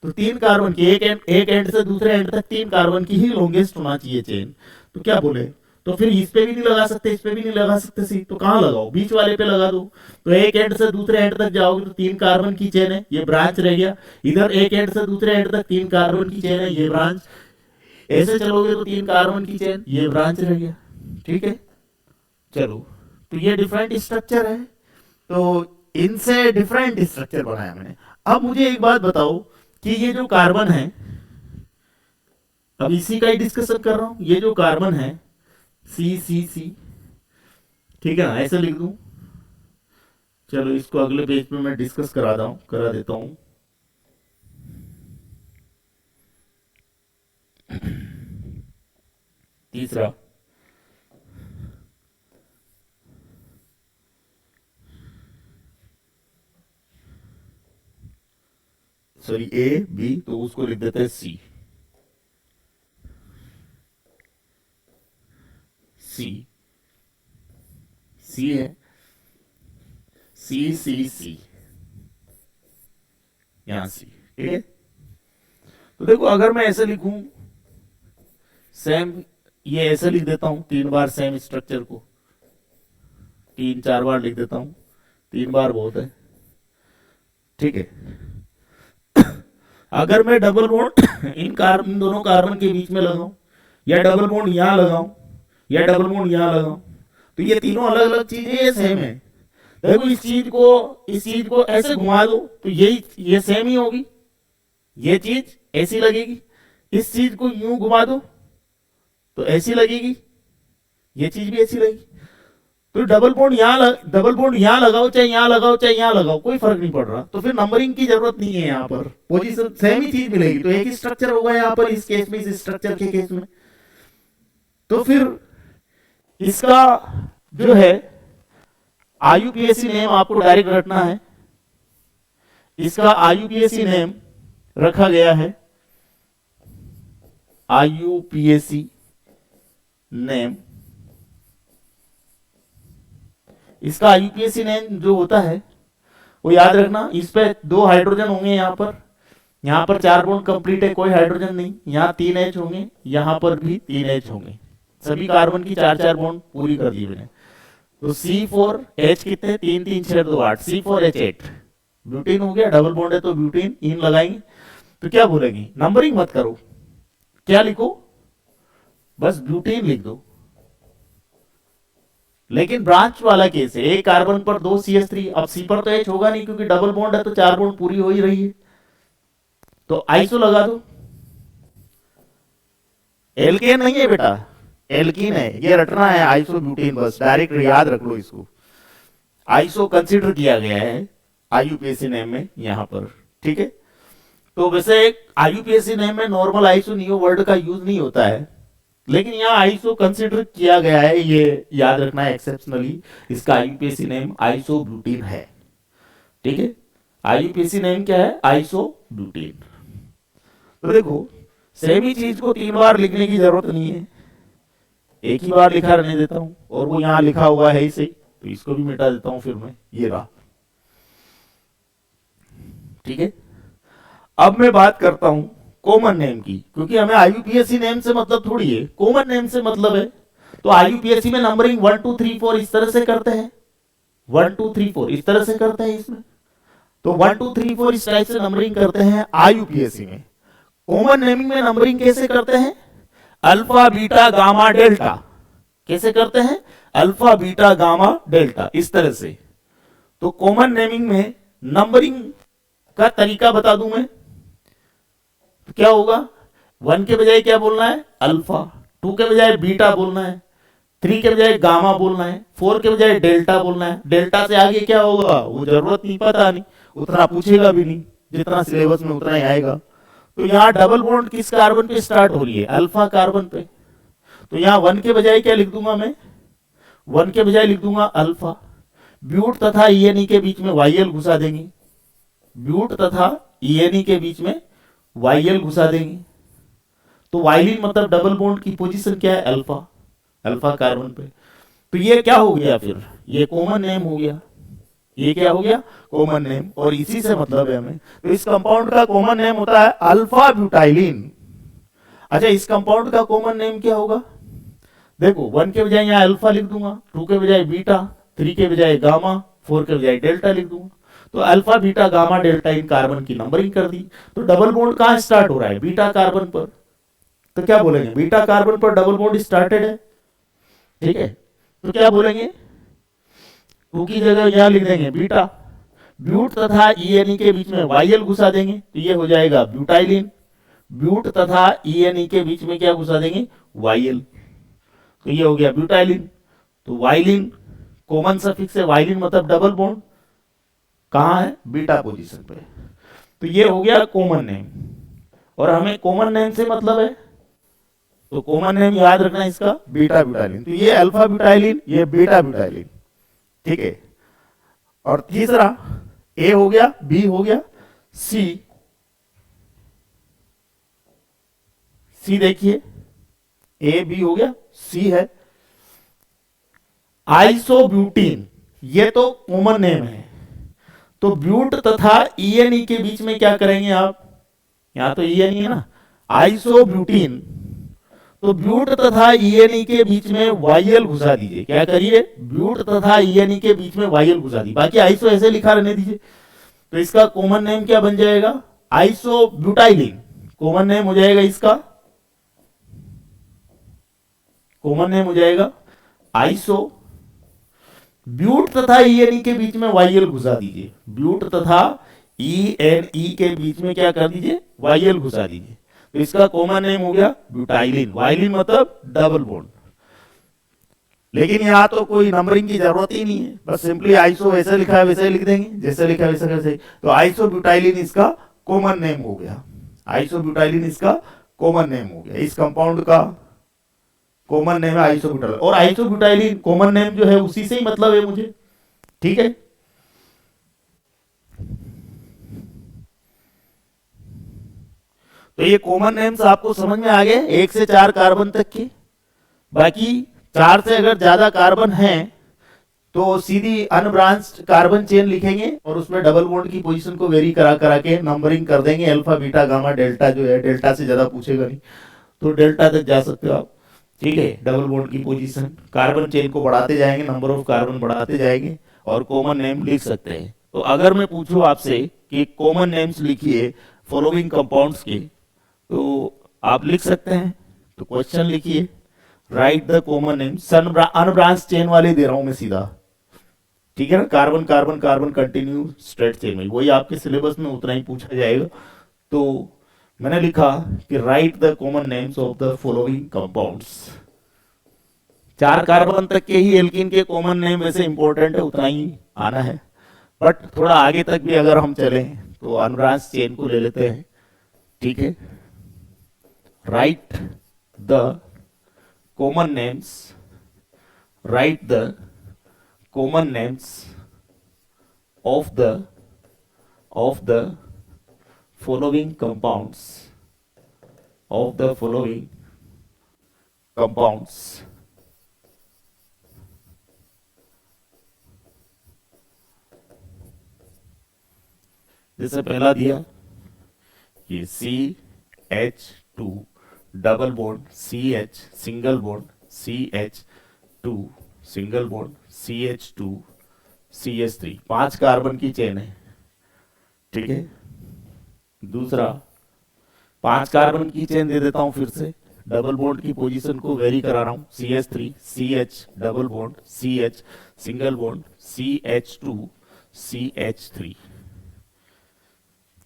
तो तीन कार्बन की एक एंड से दूसरे एंड तक तीन कार्बन की ही लॉन्गेस्ट होना चाहिए चेन। तो क्या बोले? तो फिर इस पे भी नहीं लगा सकते, इस पे भी नहीं लगा सकते सी, तो कहाँ लगाओ? बीच वाले पे लगा दो। तो एक एंड से दूसरे एंड तक जाओगे तो तीन कार्बन की चेन है, ये ब्रांच रह गया। इधर एक एंड से दूसरे एंड तक तीन कार्बन की चेन है, ये ब्रांच। ऐसे चलोगे तो तीन कार्बन की चेन, ये ब्रांच रह गया। ठीक है, चलो, तो ये डिफरेंट स्ट्रक्चर है, तो इनसे डिफरेंट स्ट्रक्चर बनाया मैंने। अब मुझे एक बात बताओ कि ये जो कार्बन है, अब इसी का ही डिस्कशन कर रहा हूं, ये जो कार्बन है सी सी सी, ठीक है ना, ऐसे लिख दूं। चलो इसको अगले पेज पे मैं डिस्कस करा देता हूं। तीसरा, सॉरी ए बी, तो उसको लिख देते हैं सी। सी सी है, सी सी सी, यहां सी। ठीक है, तो देखो अगर मैं ऐसे लिखूं, सेम, ये ऐसे लिख देता हूं तीन बार सेम स्ट्रक्चर को, 3-4 बार लिख देता हूँ, 3 बार बहुत है, ठीक है। अगर मैं डबल बॉन्ड इन दोनों कार्बन के बीच में लगाऊं, या डबल बॉन्ड यहाँ लगाऊं, या डबल बॉन्ड यहाँ लगाऊं, तो ये तीनों अलग अलग चीजें ये सेम है। देखो इस चीज को ऐसे घुमा दो तो ये सेम ही होगी, ये चीज ऐसी लगेगी। इस चीज को यूं घुमा दो तो ऐसी लगेगी, ये चीज भी ऐसी लगेगी। तो डबल बॉन्ड यहाँ लगाओ, चाहे यहाँ लगाओ, चाहे यहाँ लगाओ, कोई फर्क नहीं पड़ रहा। तो फिर नंबरिंग की जरूरत नहीं है, यहाँ पर पोजीशन सेम ही चीज मिलेगी। तो एक ही स्ट्रक्चर होगा यहाँ पर, इस केस में, इस स्ट्रक्चर के केस में। तो फिर इसका जो है IUPAC नेम आपको डायरेक्ट रखना है। इसका IUPAC नेम रखा गया है, IUPAC नेम। इसका IUPAC नेम जो होता है वो याद रखना, इस पे 2 हाइड्रोजन होंगे यहाँ पर 4 बॉन्ड कंप्लीट है, कोई हाइड्रोजन नहीं। यहाँ 3 H होंगे, यहाँ पर भी 3 H होंगे। सभी कार्बन की 4-4 बॉन्ड पूरी कर दी मैंने। तो C4H कितने, 3 3 6 2 8, C4H8 ब्यूटीन हो गया। डबल बॉन्ड है तो ब्यूटीन इन लगाएंगे। तो क्या बोलेंगे, नंबरिंग मत करो, क्या लिखो, बस ब्यूटीन लिख दो। लेकिन ब्रांच वाला केस है, एक कार्बन पर 2 CH3, अब C पर तो H होगा नहीं क्योंकि डबल बॉन्ड है, तो 4 बॉन्ड पूरी हो ही रही है। तो आइसो लगा दो। एल्केन नहीं है बेटा, एल्कीन है, ये रटना है आइसो ब्यूटीन, बस डायरेक्ट याद रख लो इसको। आइसो कंसीडर किया गया है IUPAC नेम में यहां पर, ठीक है। तो वैसे IUPAC नेम में नॉर्मल आइसो नियो वर्ड का यूज नहीं होता है, लेकिन यहाँ आइसो कंसीडर किया गया है, ये याद रखना है एक्सेप्शनली। इसका IUPAC नेम आइसो ब्यूटीन है, ठीक है। IUPAC नेम क्या है, आइसो ब्यूटीन। तो देखो सेम ही चीज को 3 बार लिखने की जरूरत नहीं है, एक ही बार लिखा रहने देता हूं। और वो यहां लिखा हुआ है इसे, तो इसको भी मिटा देता हूं फिर मैं, ये रहा, ठीक है। अब मैं बात करता हूं कॉमन नेम की, क्योंकि हमें IUPAC नेम से मतलब थोड़ी है, कॉमन नेम से मतलब है। तो IUPAC में नंबरिंग 1 2 3 4 इस तरह से करते हैं, 1 2 3 4 इस तरह से करते हैं इसमें। तो 1 2 3 4 इस टाइप से नंबरिंग करते हैं IUPAC में। कॉमन नेमिंग में नंबरिंग कैसे करते हैं, अल्फा बीटा गामा डेल्टा। कैसे करते हैं, अल्फा बीटा गामा डेल्टा, इस तरह से। तो कॉमन नेमिंग में नंबरिंग का तरीका बता दूं मैं, तो क्या होगा, 1 के बजाय क्या बोलना है, अल्फा, 2 के बजाय बीटा बोलना है, 3 के बजाय गामा बोलना है, 4 के बजाय डेल्टा बोलना है। डेल्टा से आगे क्या होगा वो जरूरत नहीं, पता नहीं, उतना पूछेगा भी नहीं, जितना सिलेबस में उतना ही आएगा। तो यहाँ डबल बॉन्ड किस कार्बन पे स्टार्ट हो रही है, अल्फा कार्बन पे। तो यहाँ 1 के बजाय क्या लिख दूंगा मैं, 1 के बजाय लिख दूंगा अल्फा। ब्यूट तथा ENE के बीच में YL घुसा देंगे, ब्यूट तथा ENE के बीच में YL घुसा देंगे। तो वाइलिन मतलब डबल बॉन्ड की पोजीशन क्या है, अल्फा, अल्फा कार्बन पे। तो ये क्या हो गया फिर, ये कॉमन नेम हो गया, ये क्या हो गया, कॉमन नेम। और इसी से मतलब है हमें। तो इस कंपाउंड का कॉमन नेम होता है अल्फा ब्यूटाइलिन। अच्छा, इस कंपाउंड का कॉमन नेम क्या होगा, देखो 1 के बजाय यहाँ अल्फा लिख दूंगा, 2 के बजाय बीटा, 3 के बजाय गामा, 4 के बजाय डेल्टा लिख दूंगा। तो अल्फा बीटा गामा डेल्टा इन कार्बन की नंबरिंग कर दी। तो डबल बॉन्ड कहां स्टार्ट हो रहा है, बीटा कार्बन पर। तो क्या बोलेंगे, बीटा कार्बन पर डबल बॉन्ड स्टार्टेड है, ठीक है। तो क्या बोलेंगे, 2 की जगह यहां लिख देंगे बीटा, ब्यूट तथा ENE के बीच में YL घुसा देंगे, तो ये हो जाएगा ब्यूटाइलिन। ब्यूट तथा ENE के बीच में क्या घुसा देंगे, YL, तो ये हो गया ब्यूटाइलिन। तो वाइलिन कॉमन सफिक्स है, वाइलिन मतलब डबल बॉन्ड, कहां है, बीटा पोजीशन पे। तो ये हो गया कॉमन नेम। और हमें कॉमन नेम से मतलब है, तो कॉमन नेम याद रखना इसका, बीटा ब्यूटाइलिन। तो ये अल्फा ब्यूटाइलिन, ये बीटा ब्यूटाइलिन, ठीक है। और तीसरा A हो गया, B हो गया, C देखिए, A B हो गया, C है आइसोब्यूटीन, ये तो कॉमन नेम है। तो ब्यूट तथा ENE के बीच में क्या करेंगे आप, यहां तो ENE है ना, आइसोब्यूटीन। तो ब्यूट तथा ईएनई के बीच में वाईएल घुसा दीजिए। क्या करिए, ब्यूट तथा ईएनई के बीच में वाईएल घुसा दीजिए, बाकी आइसो ऐसे लिखा रहने दीजिए। तो इसका कॉमन नेम क्या बन जाएगा, आइसोब्यूटाइलिन। कॉमन नेम हो जाएगा इसका, कॉमन नेम हो जाएगा आइसो। ब्यूट तथा ईएनई के बीच में वाईएल घुसा दीजिए, ब्यूट तथा ईएनई के बीच में क्या कर दीजिए, वाईएल घुसा दीजिए। तो इसका कॉमन नेम हो गया ब्यूटाइलिन। वाइलिन मतलब डबल बॉन्ड। लेकिन यहां तो कोई नंबरिंग की जरूरत ही नहीं है, बस सिंपली आइसो वैसे लिखा है वैसे ही लिख देंगे, जैसे लिखा है वैसे कैसे। तो आइसोब्यूटाइलिन इसका कॉमन नेम हो गया, आइसोब्यूटाइलिन इसका कॉमन नेम हो गया। इस कंपाउंड का कॉमन नेम है आइसोब्यूटाइलिन, और आइसोब्यूटाइलिन कॉमन नेम जो है उसी से ही मतलब है मुझे, ठीक है। तो ये कॉमन नेम्स आपको समझ में आ गए, 1 से 4 कार्बन तक के। बाकी 4 से अगर ज्यादा कार्बन हैं तो सीधी अनब्रांच्ड कार्बन चेन लिखेंगे और उसमें डबल बॉन्ड की पोजीशन को वेरी करा करा के नंबरिंग कर देंगे, अल्फा बीटा गामा डेल्टा जो है, डेल्टा से ज्यादा पूछेगा नहीं तो डेल्टा तक जा सकते हो आप, ठीक है। डबल बॉन्ड की पोजीशन, कार्बन चेन को बढ़ाते जाएंगे, नंबर ऑफ कार्बन बढ़ाते जाएंगे और कॉमन नेम लिख सकते हैं। तो अगर मैं पूछूं आपसे कि कॉमन नेम्स लिखिए फॉलोइंग कंपाउंड्स के, तो आप लिख सकते हैं। तो क्वेश्चन लिखिए, right the common names. Unbranch chain वाले दे रहा हूं मैं सीधा, ठीक है ना, carbon carbon carbon continue straight chain में, वही आपके सिलेबस में उतना ही पूछा जाएगा। तो मैंने लिखा कि right the common names of the following compounds. 4 carbon तक के ही एल्कीन के कॉमन नेम वैसे इंपॉर्टेंट है, उतना ही आना है, बट थोड़ा आगे तक भी अगर हम चले तो अनब्रांच चेन को ले लेते हैं, ठीक है। Right the common names, right the common names of the following compounds, of the following compounds। जैसे पहला दिया ये CH2 double bond CH single bond CH2 single bond CH2 CH3, 5 carbon की चेन है, ठीक है। दूसरा 5 कार्बन की चेन दे देता हूं फिर से, डबल बॉन्ड की पोजीशन को वेरी करा रहा हूं, CH3 CH double bond CH single bond CH2 CH3,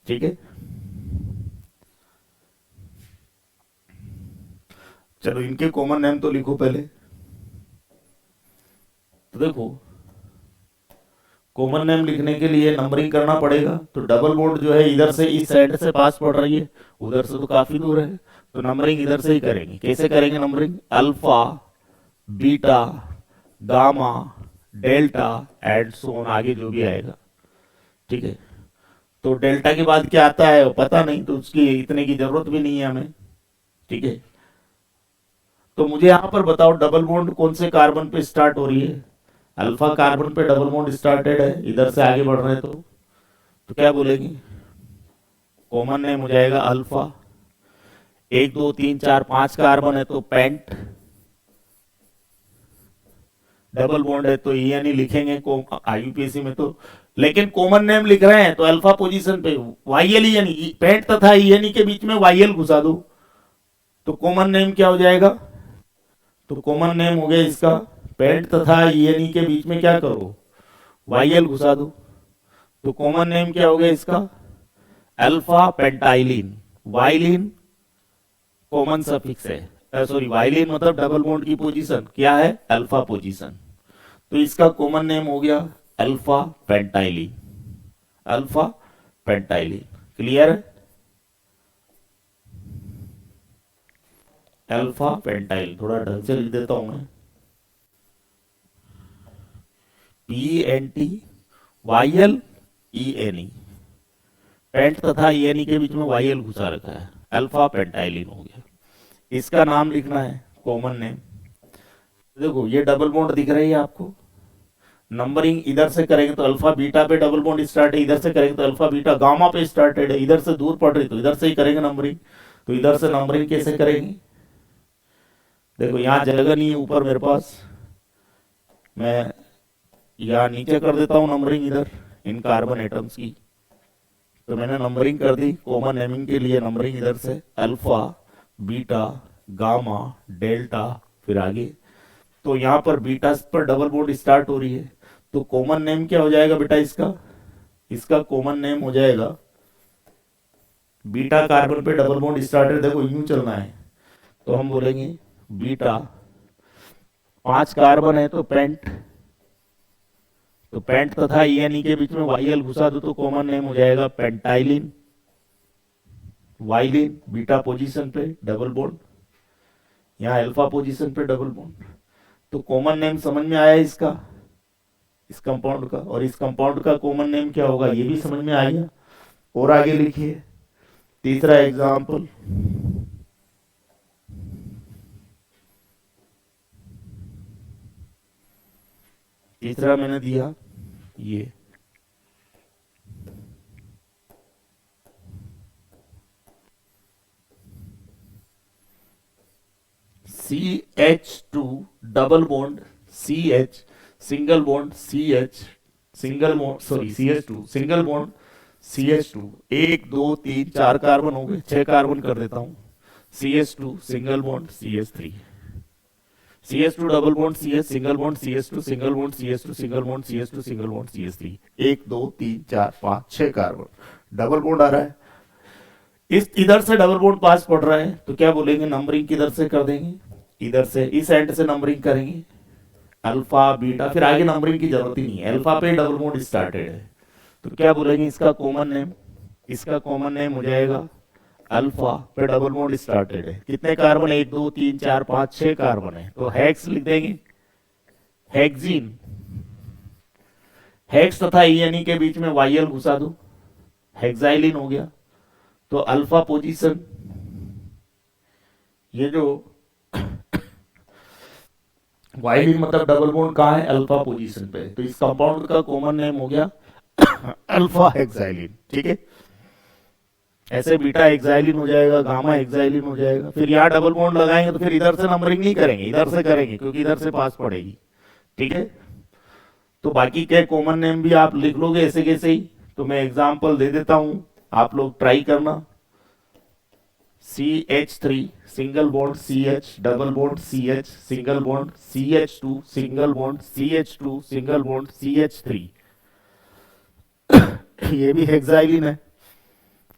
ठीक है। चलो इनके कॉमन नेम तो लिखो पहले। तो देखो कॉमन नेम लिखने के लिए नंबरिंग करना पड़ेगा। तो डबल बॉन्ड जो है इधर से इस साइड से पास पड़ रही है, उधर से तो काफी दूर है, तो नंबरिंग इधर से ही करेंगे। कैसे करेंगे numbering, alpha beta gamma delta and so on, आगे जो भी आएगा, ठीक है। तो डेल्टा के बाद क्या आता है पता नहीं, तो उसकी इतने की जरूरत भी नहीं है हमें, ठीक है। तो मुझे यहां पर बताओ डबल बॉन्ड कौन से कार्बन पे स्टार्ट हो रही है, अल्फा कार्बन पे डबल बॉन्ड स्टार्टेड है, इधर से आगे बढ़ रहे हैं तो क्या बोलेंगे, कॉमन नेम हो जाएगा अल्फा। 1 2 3 4 5 कार्बन है तो पेंट, डबल बॉन्ड है तो ईएनई लिखेंगे आईयूपीएसी में। तो लेकिन कॉमन नेम लिख रहे हैं तो अल्फा पोजीशन पे वाईएल ईएनई, पेंट तथा ईएनई के बीच में वाईएल घुसा दो, तो कॉमन नेम क्या हो जाएगा, तो कॉमन नेम हो गया इसका पेंट तथा ईएनई के बीच में क्या करो, वाईएल घुसा दो, तो कॉमन नेम क्या हो गया इसका, अल्फा पेंटाइलिन। वाइलिन कॉमन सफिक्स है, सॉरी वाइलिन मतलब डबल बॉन्ड की पोजीशन क्या है, अल्फा पोजीशन, तो इसका कॉमन नेम हो गया अल्फा पेंटाइलिन, अल्फा पेंटाइलिन। क्लियर है, अल्फा पेंटाइल, थोड़ा ढंग से लिख देता हूं मैं, PENT YL ENE, पेंट तथा ENE के बीच में YL घुसा रखा है, अल्फा पेंटाइलिन हो गया। इसका नाम लिखना है कॉमन नेम। देखो ये डबल बॉन्ड दिख रही है आपको, नंबरिंग इधर से करेंगे तो अल्फा बीटा पे डबल बॉन्ड स्टार्ट है, इधर से करेंगे तो अल्फा बीटा गामा पे स्टार्टेड है, इधर से दूर पड़ रही तो इधर से ही करेंगे नंबरिंग। तो इधर से नंबरिंग कैसे करेंगे, देखो यहाँ जगह नहीं है ऊपर मेरे पास, मैं यहाँ नीचे कर देता हूँ नंबरिंग इधर इन कार्बन एटम्स की। तो मैंने नंबरिंग कर दी कॉमन नेमिंग के लिए, नंबरिंग इधर से अल्फा, बीटा, गामा, डेल्टा, फिर आगे। तो यहाँ पर बीटा पर डबल बॉन्ड स्टार्ट हो रही है, तो कॉमन नेम क्या हो जाएगा बेटा इसका? इसका कॉमन नेम हो जाएगा बीटा कार्बन पे डबल बॉन्ड स्टार्ट है, देखो यूं चलना है, तो हम बोलेंगे बीटा, 5 कार्बन है तो पेंट, तो पेंट तथा ई के बीच में वाईएल घुसा दो तो कॉमन नेम हो जाएगा पेंटाइलिन, वाइलिन, बीटा पोजीशन पे डबल बॉन्ड, यहाँ अल्फा पोजीशन पे डबल बॉन्ड। तो कॉमन नेम समझ में आया इसका, इस कंपाउंड का, और इस कंपाउंड का कॉमन नेम क्या होगा ये भी समझ में आ गया। और आगे लिखिए तीसरा एग्जाम्पल, तीसरा मैंने दिया ये CH2 double bond CH single bond CH single bond sorry CH2 single bond CH2, 1 2 3 4 carbon हो गए, 6 कार्बन कर देता हूं, CH2 single bond CH3, CH2 double bond CH single bond CH2 single bond CH2 single bond CH2 single bond CH3, 1 2 3 4 5 6 carbon double bond आ रहा है। इस इधर से डबल बॉन्ड पास पड़ रहा है, तो क्या बोलेंगे नंबरिंग किधर से कर देंगे, इधर से इस एंड से नंबरिंग करेंगे अल्फा बीटा, फिर आगे नंबरिंग की जरूरत ही नहीं है, अल्फा पे डबल बॉन्ड स्टार्टेड है। तो क्या बोलेंगे इसका कॉमन नेम, इसका कॉमन नेम हो जाएगा अल्फा पे डबल बॉन्ड स्टार्टेड है, कितने कार्बन 1 2 3 4 5 6 कार्बन है, तो हेक्स लिख देंगे, हेक्सीन, हेक्स तथा ई के बीच में वाईएल घुसा दो, हेक्साइलिन हो गया। तो अल्फा पोजीशन, ये जो वाइलिन मतलब डबल बॉन्ड कहाँ है, अल्फा पोजीशन पे, तो इस कंपाउंड का कॉमन नेम हो गया अल्फा हेक्साइलिन। ठीक है, ऐसे बीटा हेक्साइलिन हो जाएगा, गामा हेक्साइलिन हो जाएगा। फिर यहाँ डबल बॉन्ड लगाएंगे तो फिर इधर से नंबरिंग नहीं करेंगे, इधर से करेंगे क्योंकि इधर से पास पड़ेगी। ठीक है, तो बाकी के कॉमन नेम भी आप लिख लोगे ऐसे कैसे ही, तो मैं एग्जांपल दे देता हूं, आप लोग ट्राई करना। CH3 single bond CH double bond CH single bond CH2 single bond CH2 single bond CH3 ये भी हेक्साइलिन है।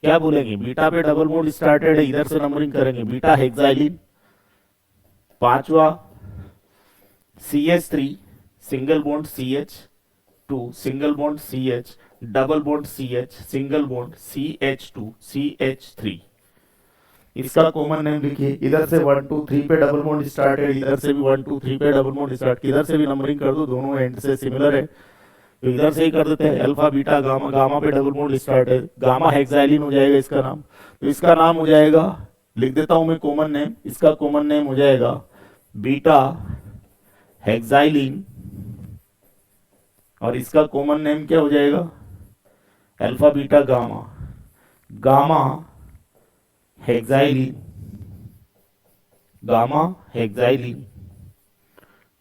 क्या बोलेंगे, बीटा पे डबल बॉन्ड स्टार्टेड है, इधर से नंबरिंग करेंगे, बीटा हेक्साइलिन। पांचवा CH3 single bond CH2 single bond CH double bond CH single bond CH2 CH3, इसका कॉमन नेम लिखिए। इधर से 1 2 3 पे डबल बॉन्ड स्टार्ट है, इधर से भी 1 2 3 पे डबल बॉन्ड स्टार्ट, इधर से भी नंबरिंग कर दो, दोनों एंड से सिमिलर है तो इधर से ही कर देते हैं। अल्फा बीटा गामा, गामा पे डबल बॉन्ड स्टार्ट है, गामा हेक्साइलिन हो जाएगा इसका नाम। तो इसका नाम हो जाएगा, लिख देता हूं मैं कॉमन नेम, इसका कॉमन नेम हो जाएगा बीटा हेक्साइलिन, और इसका कॉमन नेम क्या हो जाएगा, alpha beta gamma, gamma hexylene, gamma hexylene.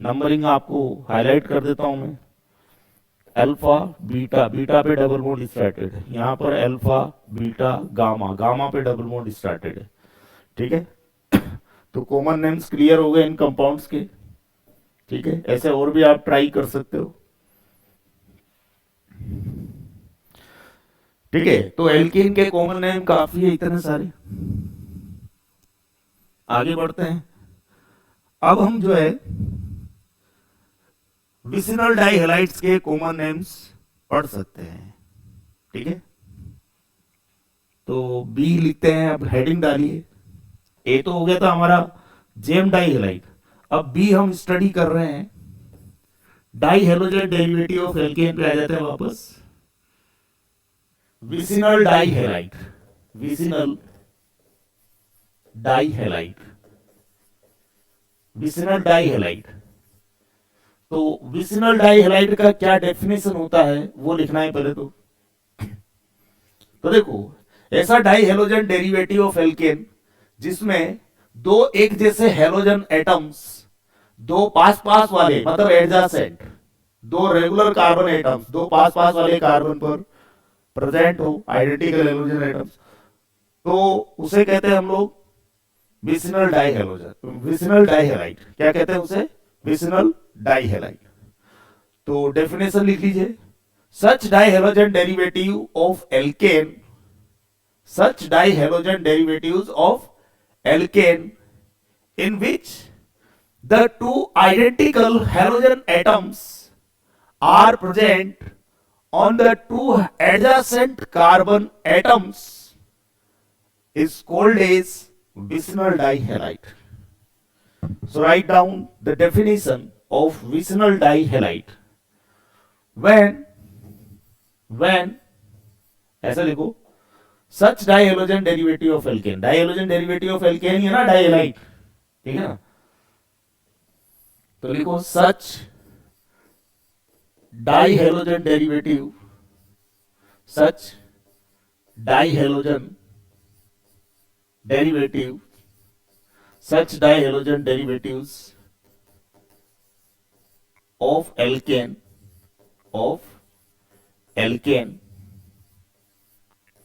Numbering आपको हाईलाइट कर देता हूं मैं, अल्फा बीटा, बीटा पे डबल बॉन्ड स्टार्टेड है, यहां पर अल्फा बीटा गामा, गामा पे डबल बॉन्ड स्टार्टेड है। ठीक है, तो कॉमन नेम्स क्लियर हो गए इन कंपाउंड्स के। ठीक है, ऐसे और भी आप ट्राई कर सकते हो। ठीक है, तो एल्कीन के कॉमन नेम काफी है, इतने सारे। आगे बढ़ते हैं, अब हम जो है विसिनल डाइहैलाइड्स के कॉमन नेम्स पढ़ सकते हैं। ठीक है, तो बी लिखते हैं, अब हेडिंग डालिए। ए तो हो गया था हमारा जेम डाइहैलाइड, अब बी हम स्टडी कर रहे हैं डाइहैलोजेन डेरिवेटिव ऑफ एल्केन पे आ जाते हैं वापस। Vicinal dihalide, vicinal dihalide, vicinal dihalide. तो विसिनल डाइहैलाइड का क्या डेफिनेशन होता है वो लिखना है पहले तो देखो, ऐसा डाइहैलोजेन डेरिवेटिव ऑफ एल्केन जिसमें दो एक जैसे हेलोजन एटम्स, दो पास पास वाले मतलब एडजासेंट, दो रेगुलर कार्बन एटम्स, दो पास पास वाले कार्बन पर प्रेजेंट हो आइडेंटिकल हेलोजन एटम्स, तो उसे कहते हैं हम लोग विसिनल डाइहेलोजन, विसिनल डाइहेलाइट। क्या कहते हैं उसे? Vicinal dihalide. तो डेफिनेशन लिख लीजिए, such dihalogen derivative of alkane, such dihalogen derivatives of alkane in which the two identical halogen atoms are present on the two adjacent carbon atoms is called as vicinal dihalide. So write down the definition of vicinal dihalide. When ऐसा लिखो, such dihalogen derivative of alkane, dihalogen derivative of alkane ही है ना dihalide, ठीक है ना? तो लिखो such dihalogen derivative, such dihalogen derivative, such dihalogen derivatives of alkane,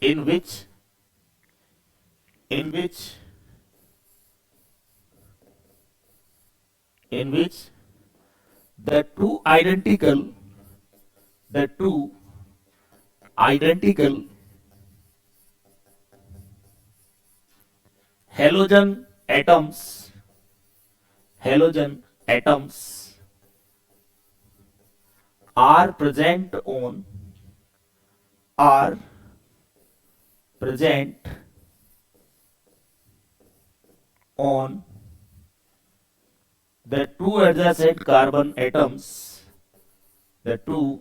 in which the two identical halogen atoms are present on the two adjacent carbon atoms, the two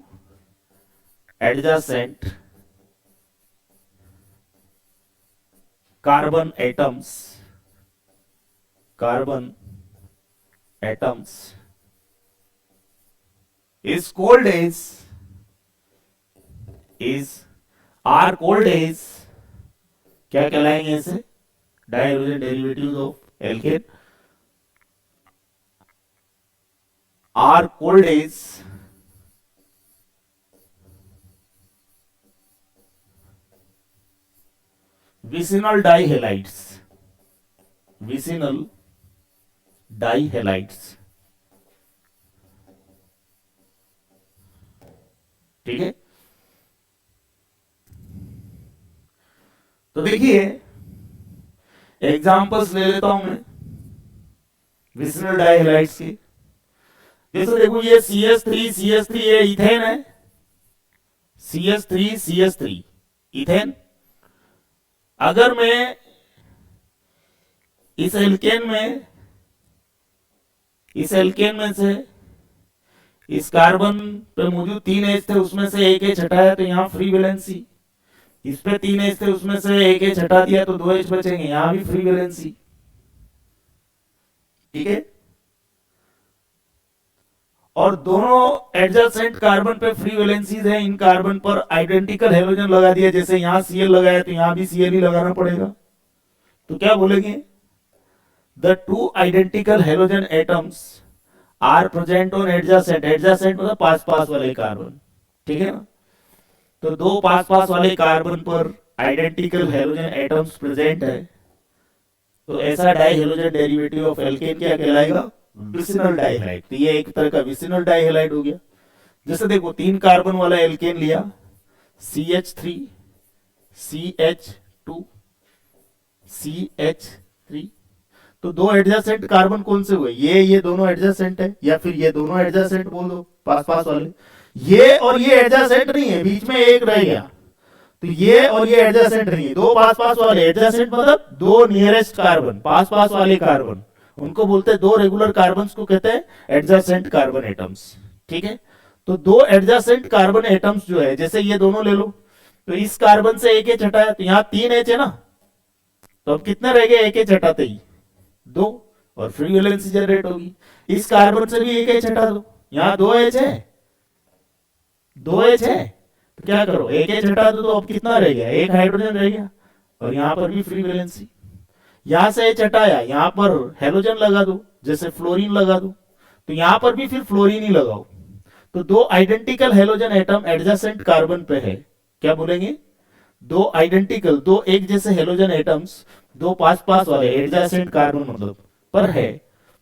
adjacent carbon atoms is called as are called as, क्या कहलाएंगे इसे? Dihalogen derivatives of alkane are called as vicinal dihalides, ठीक है? तो देखिए examples ले लेता हूं मैं विसिनल डाइहेलाइड्स के। जैसे देखो ये CH3 ये इथेन है, CH3 इथेन। अगर मैं इस एल्केन में से इस कार्बन पे मौजूद 3 H थे, उसमें से एक H हटाया तो यहाँ फ्री वैलेंसी, इस पे 3 H थे उसमें से एक H हटा दिया तो 2 H बचेंगे, यहाँ भी फ्री वैलेंसी, ठीक है? और दोनों एडजेसेंट कार्बन पे फ्री वैलेंसीज है, इन कार्बन पर आइडेंटिकल हेलोजन लगा दिया, जैसे यहां Cl लगाया तो यहां भी Cl ही लगाना पड़ेगा। तो क्या बोलेंगे? The two identical halogen atoms are present on adjacent, adjacent मतलब पास पास वाले कार्बन, ठीक है ना? तो दो पास पास वाले कार्बन पर आइडेंटिकल हेलोजन एटम्स प्रेजेंट है, तो ऐसा डाइहेलोजन डेरिवेटिव ऑफ एल्केन क्या कहलाएगा? Vicinal dihalide. तो ये एक तरह का विसिनल डाइहेलाइड हो गया। जैसे देखो 3 कार्बन वाला एल्केन लिया, CH3 CH2 CH3, तो दो एडजेसेंट कार्बन कौन से हुए? ये दोनों एडजेसेंट है, या फिर ये दोनों एडजेसेंट बोल दो, पास पास वाले। ये और ये एडजेसेंट नहीं है, बीच में एक रह गया, तो ये और ये एडजेसेंट नहीं है, दो पास पास वाले। एडजेसेंट मतलब दो नियरेस्ट कार्बन, पास पास वाले कार्बन, उनको बोलते हैं, दो रेगुलर कार्बन्स को कहते हैं एडजेसेंट कार्बन एटम्स, ठीक है? तो दो एडजेसेंट कार्बन एटम्स जो है, जैसे ये दोनों ले लो, तो इस कार्बन से एक H हटाया तो यहाँ 3 H है ना, तो अब कितने रह गए? एक H हटाते ही 2, और फ्री वैलेंसी जनरेट होगी। इस कार्बन से भी एक H हटा दो, यहाँ 2 H है, 2 H है, तो क्या करो? एक H हटा दो तो अब कितना रह गया? एक हाइड्रोजन रह गया, और यहाँ पर भी फ्री वैलेंसी। यहां से एच हटाया, यहां पर हेलोजन लगा दो, जैसे फ्लोरीन लगा दो, तो यहां पर भी फिर फ्लोरीन ही लगाओ। तो दो identical halogen atom adjacent carbon पे है, क्या बोलेंगे, दो आइडेंटिकल, दो एक जैसे हेलोजन एटम्स, दो पास पास वाले एडजेसेंट कार्बन मतलब पर है,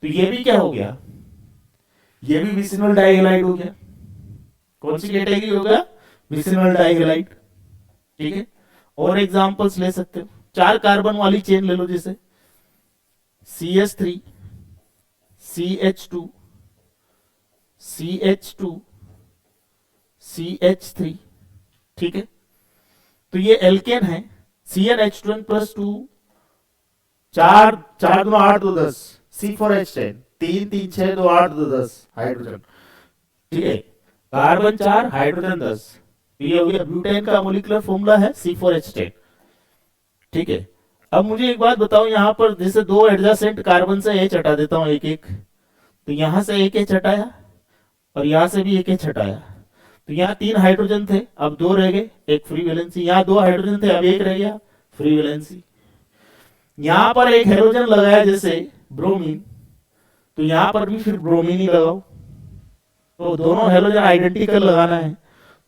तो ये भी क्या हो गया, ये भी विसिनल डाइहैलाइड हो गया। कौन सी कैटेगरी हो गया, विसिनल डाइहैलाइड। ठीक है, और एग्जांपल्स ले सकते हो, 4 कार्बन वाली चेन ले लो, जैसे CH3 CH2 CH2 CH3। ठीक है, तो ये एल्केन है, CnH2n प्लस 2, 4 4 2 8 2 10, C4H10, 3 3 6 2 8 2 10 हाइड्रोजन। ठीक है, कार्बन 4 हाइड्रोजन 10, ये हो गया ब्यूटेन का मोलिकुलर फॉर्मूला है C4H10। ठीक है, अब मुझे एक बात बताओ, यहां पर जैसे दो एडजेसेंट कार्बन से एच हटा देता हूं एक एक, तो यहां से एक एच हटाया और यहां से भी एक एच हटाया, तो यहाँ 3 हाइड्रोजन थे, अब 2 रह गए, एक फ्री वैलेंसी, यहाँ 2 हाइड्रोजन थे, अब एक रह गया फ्री वैलेंसी। यहां पर एक हाइड्रोजन लगाया जैसे ब्रोमीन, तो यहां पर भी फिर ब्रोमीन ही लगाओ, तो दोनों हाइड्रोजन आइडेंटिकल लगाना है,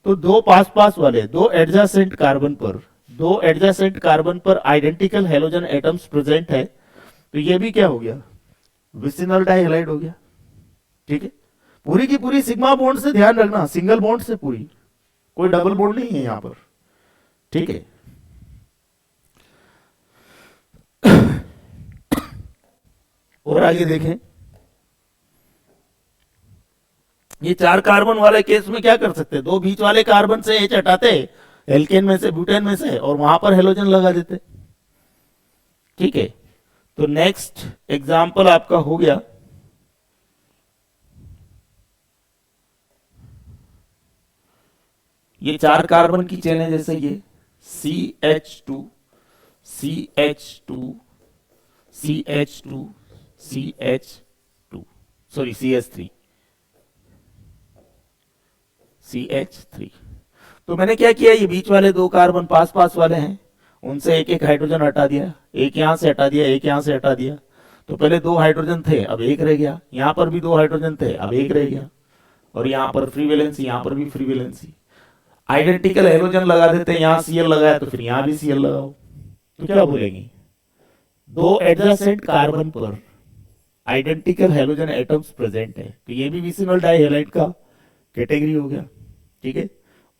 तो दो पास पास वाले, दो एडजेसेंट कार्बन पर, दो एडजेसेंट कार्बन पर आइडेंटिकल हेलोजन एटम्स प्रेजेंट है, तो ये भी क्या हो गया, विसिनल डाइहैलाइड हो गया। ठीक है, पूरी की पूरी सिग्मा बॉन्ड से, ध्यान रखना सिंगल बॉन्ड से पूरी, कोई डबल बॉन्ड नहीं है यहां पर। ठीक है, और आगे देखें, ये 4 कार्बन वाले केस में क्या कर सकते हैं, दो बीच वाले कार्बन से एच हटाते, एल्केन में से ब्यूटेन में से, और वहां पर हेलोजन लगा देते। ठीक है, तो नेक्स्ट एग्जांपल आपका हो गया, ये 4 कार्बन की चेन है, जैसे ये CH2 CH2 CH2 CH2 sorry CH3 CH3। तो मैंने क्या किया, ये बीच वाले दो कार्बन पास पास वाले हैं, उनसे एक एक हाइड्रोजन हटा दिया, एक यहां से हटा दिया, एक यहां से हटा दिया, तो पहले 2 हाइड्रोजन थे, अब एक रह गया, यहां पर भी 2 हाइड्रोजन थे, अब एक रह गया, और यहां पर फ्री वैलेंसी, यहां पर भी फ्री वैलेंसी। आइडेंटिकल हेलोजन लगा देते हैं, यहां Cl लगाया तो फिर यहां भी Cl लगाओ, तो क्या बोलेंगे, दो एडजेसेंट कार्बन पर आइडेंटिकल हेलोजन एटम्स प्रेजेंट है, तो ये भी विसिनल डाइहैलाइड का कैटेगरी हो गया। ठीक है,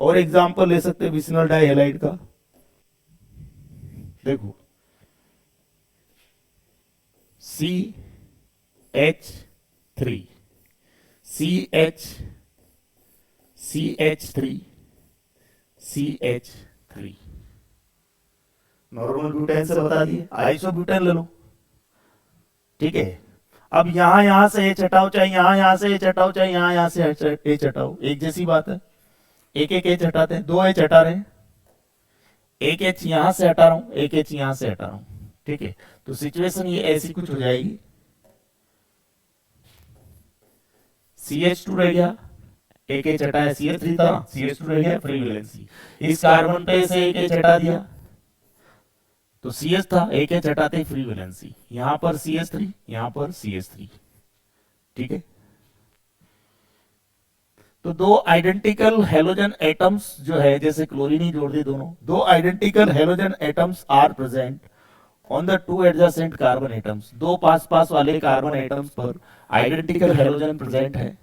और एग्जांपल ले सकते हैं विसिनल डाइहैलाइड का, देखो CH3 CH3 CH3, normal butane से बता दिए, आइसोब्यूटेन ले लो। ठीक है, अब यहां से एच हटाओ, चाहे यहां से एच हटाओ, चाहे यहां से एच हटाओ, एक जैसी बात है, एक एक एच हटाते हैं, 2 एच हटा रहे हैं, एक एच यहां से हटा रहा हूं, एक एच यहां से हटा रहा हूं। ठीक है, तो सिचुएशन ये ऐसी कुछ हो जाएगी, CH2 रह गया, एक एच हटाया, CH3 था, CH2 रह गया, फ्री वैलेंसी, इस कार्बन पे से एक एच हटा दिया, तो CH था, एक एच हटाते फ्री वैलेंसी, यहां पर CH3, यहां पर CH3। ठीक है, तो दो आइडेंटिकल हेलोजन एटम्स जो है, जैसे क्लोरीन ही जोड़ दी दोनों, दो identical halogen atoms are present on the 2 adjacent carbon atoms, दो पास पास वाले कार्बन एटम्स पर आइडेंटिकल हेलोजन प्रेजेंट है,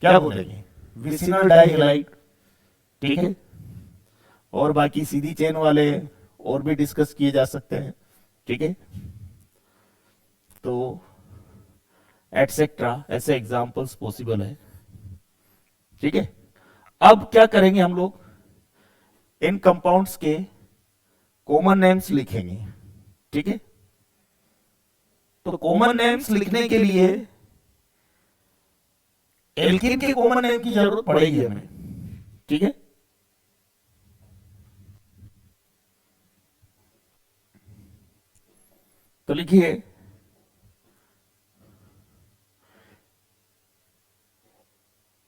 क्या बोलेंगे, विसिनल डाइहैलाइड। ठीक है, और बाकी सीधी चेन वाले और भी डिस्कस किए जा सकते हैं। ठीक है, तो एटसेट्रा ऐसे एग्जांपल्स पॉसिबल है। ठीक है, अब क्या करेंगे हम लोग, इन कंपाउंड्स के कॉमन नेम्स लिखेंगे। ठीक है, तो कॉमन नेम्स लिखने के लिए एल्कीन के कॉमन नेम की जरूरत पड़ेगी हमें। ठीक है, तो लिखिए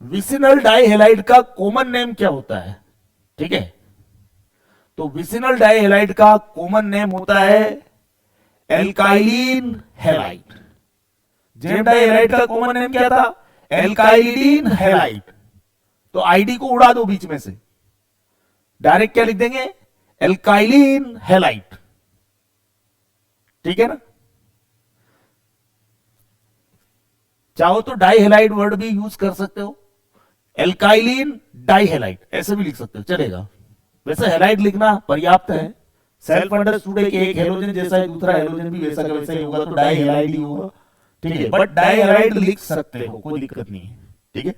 विसिनल डाइहैलाइड का कॉमन नेम क्या होता है। ठीक है, तो विसिनल डाइहैलाइड का कॉमन नेम होता है एल्काइलिन हैलाइड। जेम डाई हैलाइड का कॉमन नेम क्या था? एल्काइलिन हैलाइड। तो आईडी को उड़ा दो बीच में से, डायरेक्ट क्या लिख देंगे? एल्काइलिन हैलाइड। ठीक है ना? चाहो तो डाई हैलाइड वर्ड भी यूज कर सकते हो, एल्काइलिन डाई हैलाइड ऐसे भी लिख सकते हो, चलेगा। वैसे हैलाइड लिखना पर्याप्त है। सेल्फ अंडरस्टूड है कि एक हेलोजन जैसा है, दूसरा हेलोजन भी वैसा का वैसा ही होगा, तो डाई हैलाइड ही होगा। ठीक है, बट डाई हैलाइड लिख सकते हो, कोई दिक्कत नहीं है। ठीक है,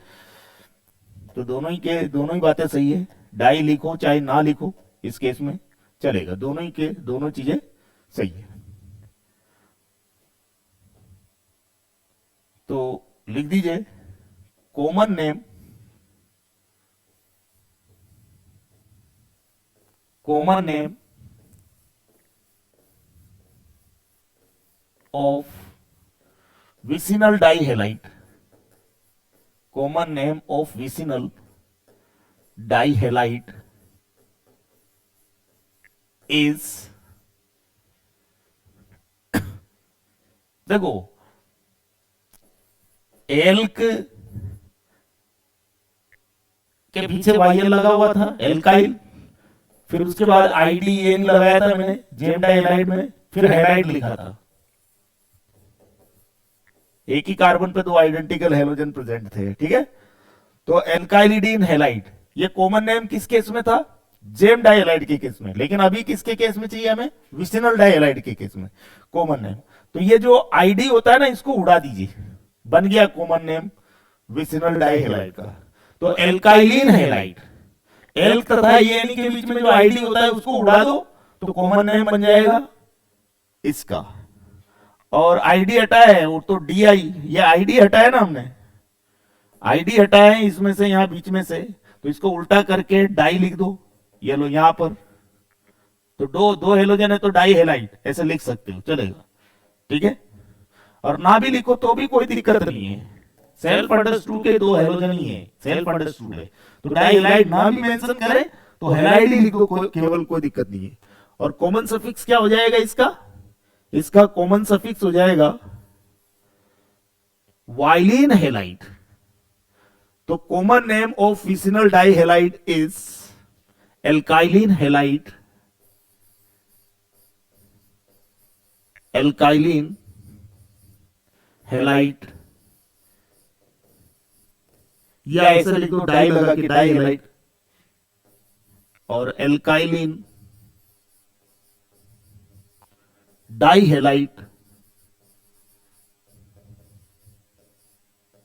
तो दोनों ही बातें सही है। डाई लिखो चाहे ना लिखो, इस केस में चलेगा, दोनों चीजें सही है। तो लिख दीजिए common name of vicinal dihalide, common name of vicinal dihalide is, देखो एल्क के पीछे वाईएल लगा हुआ था, एल्काइल, फिर उसके बाद आईडीएन लगाया था मैंने जेम डाइहैलाइड में, फिर हैलाइड लिखा था। एक ही कार्बन पे दो आइडेंटिकल हेलोजन प्रेजेंट थे। ठीक है, तो एल्काइलिडीन हैलाइड ये कॉमन नेम किस केस में था? जेम डाइहैलाइड के केस में। लेकिन अभी किसके केस में चाहिए हमें? विसिनल डाइहैलाइड के केस में कॉमन नेम। तो ये जो आईडी होता है ना, इसको उड़ा दीजिए, बन गया कॉमन नेम विसिनल डाइहैलाइड का। तो एल्काइलिन हैलाइड, एल्क तथा एन के बीच में जो आईडी होता है उसको उड़ा दो, तो कॉमन नेम बन जाएगा इसका। और आईडी हटाया है वो तो डीआई, ये आईडी हटाया ना हमने, आईडी हटाया है इसमें से, यहां बीच में से, तो इसको उल्टा करके डाई लिख दो, ये लो यहां पर। तो दो हेलोजन है तो डाई हैलाइड ऐसे लिख सकते हो, चलेगा। ठीक है, और ना भी लिखो तो भी कोई दिक्कत नहीं है, सेल्फ अंडरस्टूड के दो हेलोजन ही है, सेल्फ अंडरस्टूड है, तो डाई हैलाइड ना भी मेंशन करे तो हैलाइड ही लिख दो, केवल कोई दिक्कत नहीं है। और कॉमन सफिक्स क्या हो जाएगा इसका कॉमन सफिक्स हो जाएगा वाइलिन हैलाइड। तो common name of vicinal dihalide is alkylene halide, alkylene halide, या ऐसे लिख दो डाई लगा के डाइहैलाइड, और एल्काइलिन डाइहैलाइड,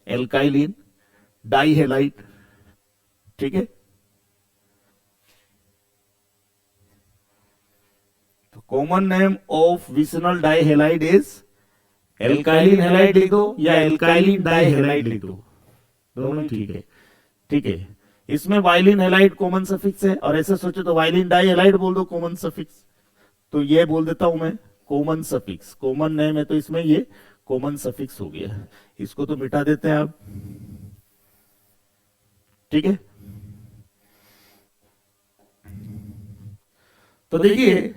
एल्काइलिन डाइहैलाइड। ठीक है, तो common name of vicinal dihalide is alkylene halide लिख दो या एल्काइलिन डाइहैलाइड लिख दो, दोनों ठीक है। ठीक है, इसमें वाइलिन हैलाइड कॉमन सफिक्स है, और ऐसे सोचो तो वाइलिन डाइहैलाइड बोल दो कॉमन सफिक्स, तो ये बोल देता हूं मैं कॉमन सफिक्स, कॉमन नेम है तो इसमें ये कॉमन सफिक्स हो गया, इसको तो मिटा देते हैं आप। ठीक है, तो देखिए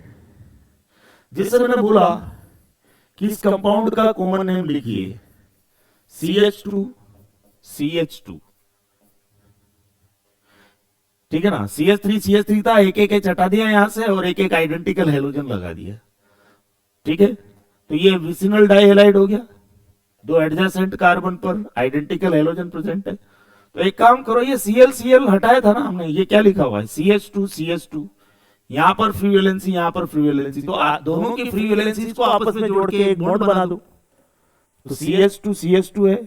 जिससे मैंने बोला कि इस कंपाउंड का कॉमन नेम लिखिए CH2 CH2, ठीक है ना, CH3 था, एक एक हटा दिया यहां से और एक एक आइडेंटिकल हेलोजन लगा दिया। ठीक है, तो ये विसिनल डाइहैलाइड हो गया, दो एडजेसेंट कार्बन पर आइडेंटिकल हेलोजन प्रेजेंट है। तो एक काम करो, ये Cl हटाया था ना हमने, ये क्या लिखा हुआ है CH2 यहां पर फ्री वैलेंसी, यहां पर फ्री वैलेंसी, तो दोनों की फ्री वैलेंसी को आपस में जोड़ के एक बॉन्ड बना दो। तो CH2 है,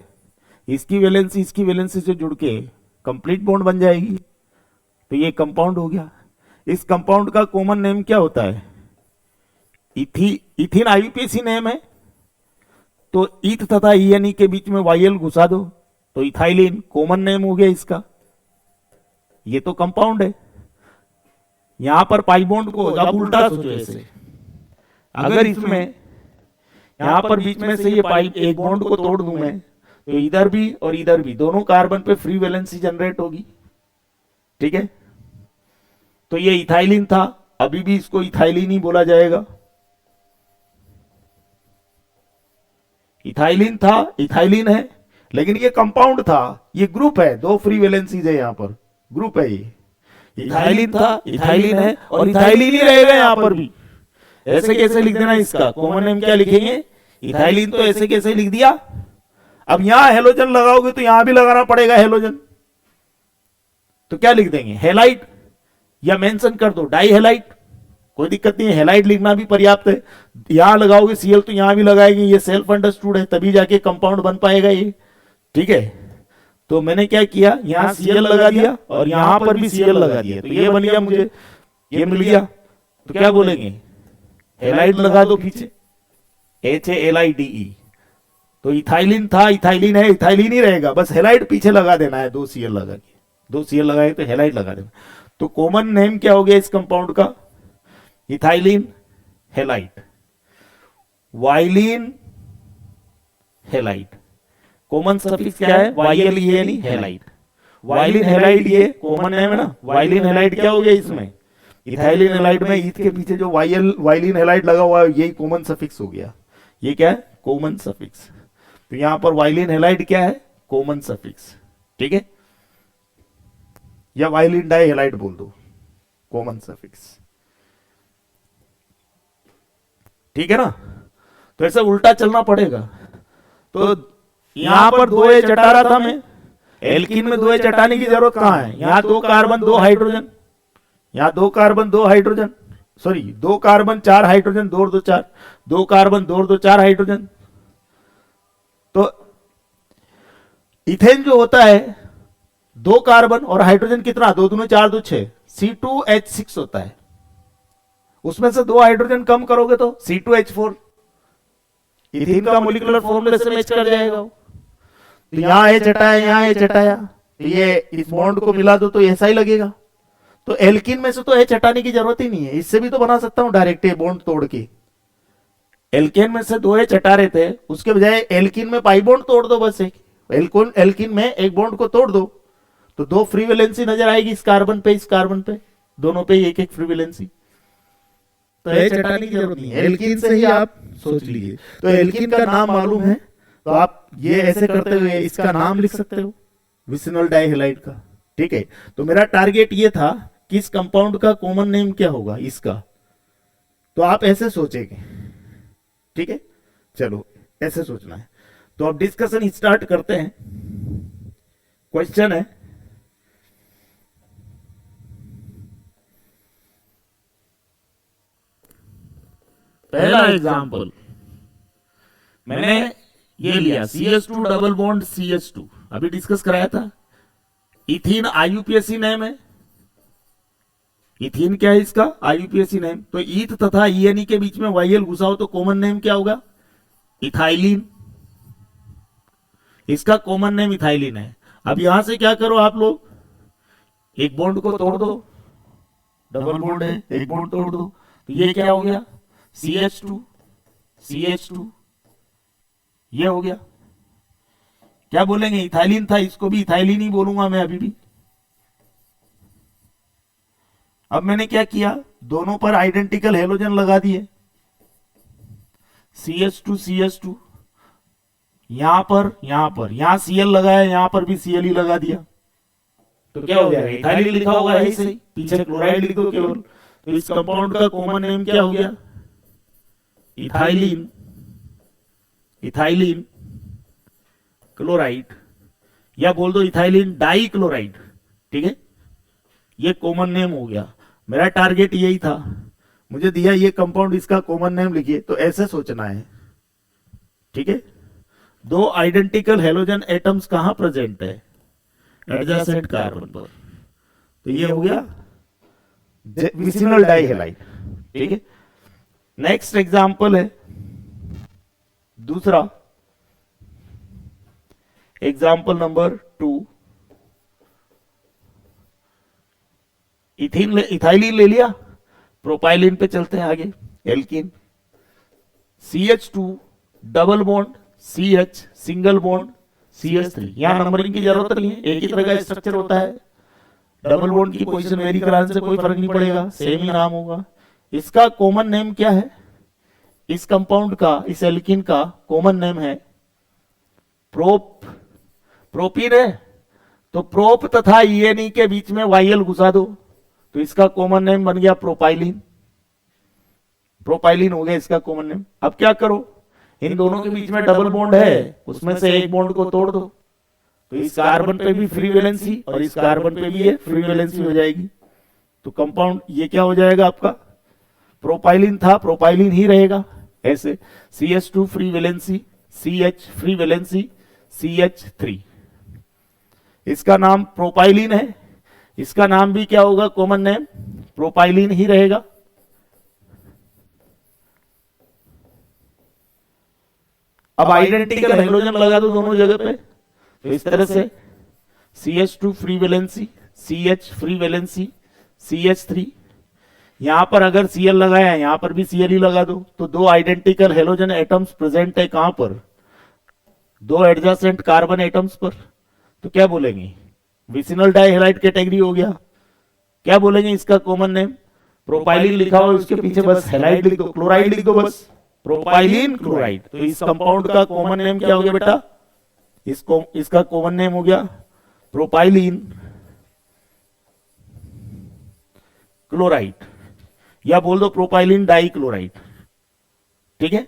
इसकी वैलेंसी से जुड़ के कंप्लीट बॉन्ड बन जाएगी, तो ये कंपाउंड हो गया। इस कंपाउंड का कॉमन नेम क्या होता है? इथीन आईयूपीएसी नेम है, तो ईथ तथा ईएनई के बीच में वाईएल घुसा दो, तो इथाइलिन कॉमन नेम हो गया इसका। ये तो कंपाउंड है, यहां पर पाई बॉन्ड को अब उल्टा सोचो ऐसे, अगर इसमें यहां पर बीच में से ये पाई एक बॉन्ड को तोड़ दूं मैं, तो इधर भी और इधर भी दोनों कार्बन पे फ्री वैलेंसी जनरेट होगी। ठीक है, तो ये इथाइलिन था, अभी भी इसको इथाइलिन ही बोला जाएगा। इथाइलिन था, इथाइलिन है, लेकिन ये कंपाउंड था, ये ग्रुप है, दो फ्री वैलेंसीज है यहाँ पर, ग्रुप है ये। इथाइलिन था, इथाइलिन है, और इथाइलिन ही रहेगा यहाँ पर भी। ऐसे कैसे लिख देना इसका कॉमन नेम क्या लिखेंगे, इथाइलिन, तो ऐसे कैसे लिख दिया। अब यहां हेलोजन लगाओगे तो यहां भी लगाना पड़ेगा हेलोजन, तो क्या लिख देंगे, हेलाइट, या मेंशन कर दो डाई हेलाइट, कोई दिक्कत नहीं है, हेलाइट लिखना भी पर्याप्त है। यहां लगाओगे सीएल तो यहां भी लगाएंगे, ये सेल्फ अंडरस्टूड है, तभी जाके कंपाउंड बन पाएगा ये, ठीक है। तो मैंने क्या किया, यहां सीएल लगा दिया और यहां पर भी सीएल लगा दिया, तो ये बन गया, मुझे ये मिल गया। तो क्या बोलेंगे, हेलाइट लगा दो पीछे, HALIDE। तो इथाइलिन था, इथाइलिन है, इथाइलिन ही रहेगा, बस हेलाइट पीछे लगा देना है, दो सीएल लगा के, दो सीएल लगाए तो हेलाइट लगा देना। तो कॉमन नेम क्या हो गया इस कंपाउंड का, ethylene halide, violin halide. Common suffix क्या है, YLENE हेलाइट, वाइलिन हेलाइट, ये कॉमन नेम है ना, वाइलिन हेलाइट क्या हो गया इसमें, इथाइलिन हेलाइट में ईथ के पीछे जो वाइलिन हेलाइट लगा हुआ है यही कॉमन सफिक्स हो गया, ये क्या है, कॉमन सफिक्स। तो यहां पर वाइलिन हेलाइट क्या है, कॉमन सफिक्स, ठीक है, या वाइलिन डाई हेलाइट बोल दो, कॉमन सफिक्स, ठीक है ना। तो ऐसा उल्टा चलना पड़ेगा। तो यहां पर 2 चटा रहा था मैं, एल्कीन में 2 चटाने की जरूरत कहां है, यहां 2 कार्बन 2 हाइड्रोजन, यहां 2 carbon 2 hydrogen, sorry 2 carbon 4 hydrogen, 2 और 2 4, 2 कार्बन 2 और 2 4 हाइड्रोजन। तो इथेन जो होता है 2 कार्बन और हाइड्रोजन कितना, 2 दूनी 4 2 6, C2H6 होता है, उसमें से 2 हाइड्रोजन कम करोगे तो C2H4, इथेन का मोलिकुलर फॉर्मूला से मैच कर जाएगा। तो यहां H हटाया, यहां H हटाया, ये इस बॉन्ड को मिला दो तो ऐसा ही लगेगा। तो एल्किन में से तो H हटाने की जरूरत ही नहीं है, इससे भी तो बना सकता हूं डायरेक्ट ये बॉन्ड तोड़ के। एल्केन में से 2 H हटा रहे थे, उसके बजाय एल्किन में पाई बॉन्ड तोड़ दो, बस एक एल्किन में एक बॉन्ड को तोड़ दो तो 2 फ्री वैलेंसी नजर आएगी, इस कार्बन पे, इस कार्बन पे, दोनों पे एक एक फ्री वैलेंसी। तो H हटाने की जरूरत नहीं है, एल्किन से ही आप सोच लीजिए। तो एल्किन का नाम मालूम है तो आप ये ऐसे करते हुए इसका नाम लिख सकते हो, विसिनल डाइहेलाइड का, ठीक है। तो मेरा टारगेट ये था कि इस कंपाउंड का कॉमन नेम क्या होगा इसका, तो आप ऐसे सोचेंगे, ठीक है। चलो ऐसे सोचना है, तो अब डिस्कशन स्टार्ट करते हैं। क्वेश्चन है, पहला एग्जांपल मैंने ये लिया CH2 डबल बॉन्ड CH2, अभी डिस्कस कराया था। इथीन IUPAC नेम है, इथीन क्या है इसका, IUPAC नेम। तो ईथ तथा ENE के बीच में YL घुसा हो तो कॉमन नेम क्या होगा, इथाइलिन, इसका कॉमन नेम इथाइलिन है। अब यहां से क्या करो आप लोग, एक बॉन्ड को तोड़ दो, डबल बॉन्ड है, एक बॉन्ड तोड़ दो, तो ये क्या हो गया, CH2 CH2, ये हो गया। क्या बोलेंगे, इथाइलिन था, इसको भी इथाइलिन ही बोलूंगा मैं अभी भी। अब मैंने क्या किया, दोनों पर आइडेंटिकल हेलोजन लगा दिए, CH2 CH2, यहां पर यहां Cl लगाया, यहां पर भी Cl ही लगा दिया, तो क्या हो जाएगा, इथाइलिन लिखा होगा यही सही, पीछे क्लोराइड लिख दो केवल। तो इस कंपाउंड का कॉमन नेम क्या हो गया, इथाइलिन, इथाइलिन क्लोराइड, या बोल दो इथाइलिन डाई क्लोराइड, ठीक है। ये कॉमन नेम हो गया। मेरा टारगेट यही था, मुझे दिया ये कंपाउंड, इसका कॉमन नेम लिखिए, तो ऐसे सोचना है, ठीक है। 2 आइडेंटिकल हेलोजन एटम्स कहां प्रेजेंट है, एडजेसेंट कार्बन पर, तो ये हो गया विसिनल डाइहेलाइड, ठीक है। नेक्स्ट एग्जांपल है दूसरा, एग्जांपल नंबर 2, इथाइलिन ले लिया, प्रोपाइलिन पे चलते हैं आगे, alkene, CH2 double bond CH single bond CH3, यहां नंबरिंग की जरूरत नहीं है, एक ही तरह का स्ट्रक्चर होता है, डबल बॉन्ड की पोजीशन वेरी कराने से कोई फर्क नहीं पड़ेगा, सेम ही नाम होगा। इसका कॉमन नेम क्या है, इस कंपाउंड का, इस एल्किन का कॉमन नेम है प्रोपीन है तो प्रोप तथा ईएनई के बीच में वाईएल घुसा दो तो इसका कॉमन नेम बन गया प्रोपाइलिन। प्रोपाइलिन हो गया इसका कॉमन नेम। अब क्या करो, इन दोनों के बीच में डबल बॉन्ड है, उसमें से एक बॉन्ड को तोड़ दो तो इस कार्बन पे भी फ्री वैलेंसी और इस कार्बन पे भी ये फ्री वैलेंसी हो जाएगी। तो कंपाउंड ये क्या हो जाएगा आपका, प्रोपाइलिन था, प्रोपाइलिन ही रहेगा। ऐसे CH2 free valency, CH free valency, CH3, इसका नाम प्रोपाइलिन है, इसका नाम भी क्या होगा, कॉमन नेम प्रोपाइलिन ही रहेगा। अब आइडेंटिकल हेलोजन लगा दो दोनों जगह पे तो इस तरह से CH2 free valency, CH free valency, CH3, यहां पर अगर Cl लगाया है यहां पर भी Cl ही लगा दो तो दो आइडेंटिकल हेलोजन एटम्स प्रेजेंट है कहां पर, दो एडजेसेंट कार्बन एटम्स पर। तो क्या बोलेंगे, विसिनल डाइहैलाइड कैटेगरी हो गया। क्या बोलेंगे इसका कॉमन नेम, प्रोपाइलिन लिखा हो उसके पीछे बस हैलाइड लिख दो, क्लोराइड लिख दो बस, प्रोपाइलिन क्लोराइड। तो इस कंपाउंड का कॉमन नेम क्या हो गया बेटा, इसका कॉमन नेम हो गया प्रोपाइलिन क्लोराइड, या बोल दो प्रोपाइलिन डाई क्लोराइड। ठीक है,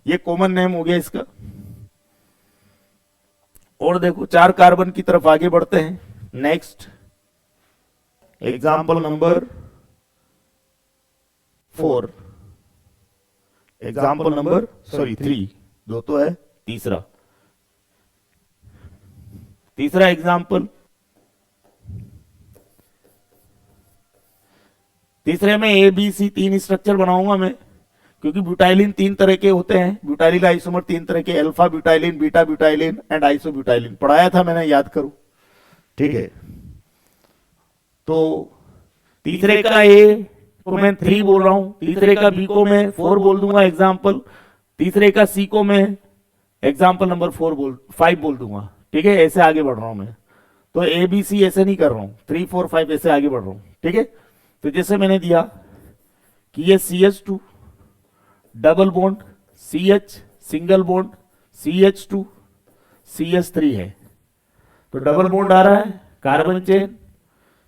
ये कॉमन नेम हो गया इसका। और देखो 4 कार्बन की तरफ आगे बढ़ते हैं। Next example number 4, example number 3, दो तो है, तीसरा एग्जाम्पल। तीसरे में ABC 3 स्ट्रक्चर बनाऊंगा मैं, क्योंकि ब्यूटाइलिन 3 तरह के होते हैं, ब्यूटाइलिन आइसोमर 3 तरह के, alpha butylene, beta butylene and iso butylene, पढ़ाया था मैंने, याद करो। ठीक है, तो तीसरे का A को मैं 3 बोल रहा हूं, तीसरे का B को मैं 4 बोल दूंगा एग्जाम्पल, तीसरे का C को मैं एग्जाम्पल नंबर 5 बोल दूंगा। ठीक है, ऐसे आगे बढ़ रहा हूं मैं, तो ABC ऐसे नहीं कर रहा हूं, 3 4 5 ऐसे आगे बढ़ रहा हूं। ठीक है, तो जैसे मैंने दिया कि ये CH2 double bond, CH single bond, CH2 CH3 है, तो डबल बॉन्ड आ रहा है, कार्बन चेन,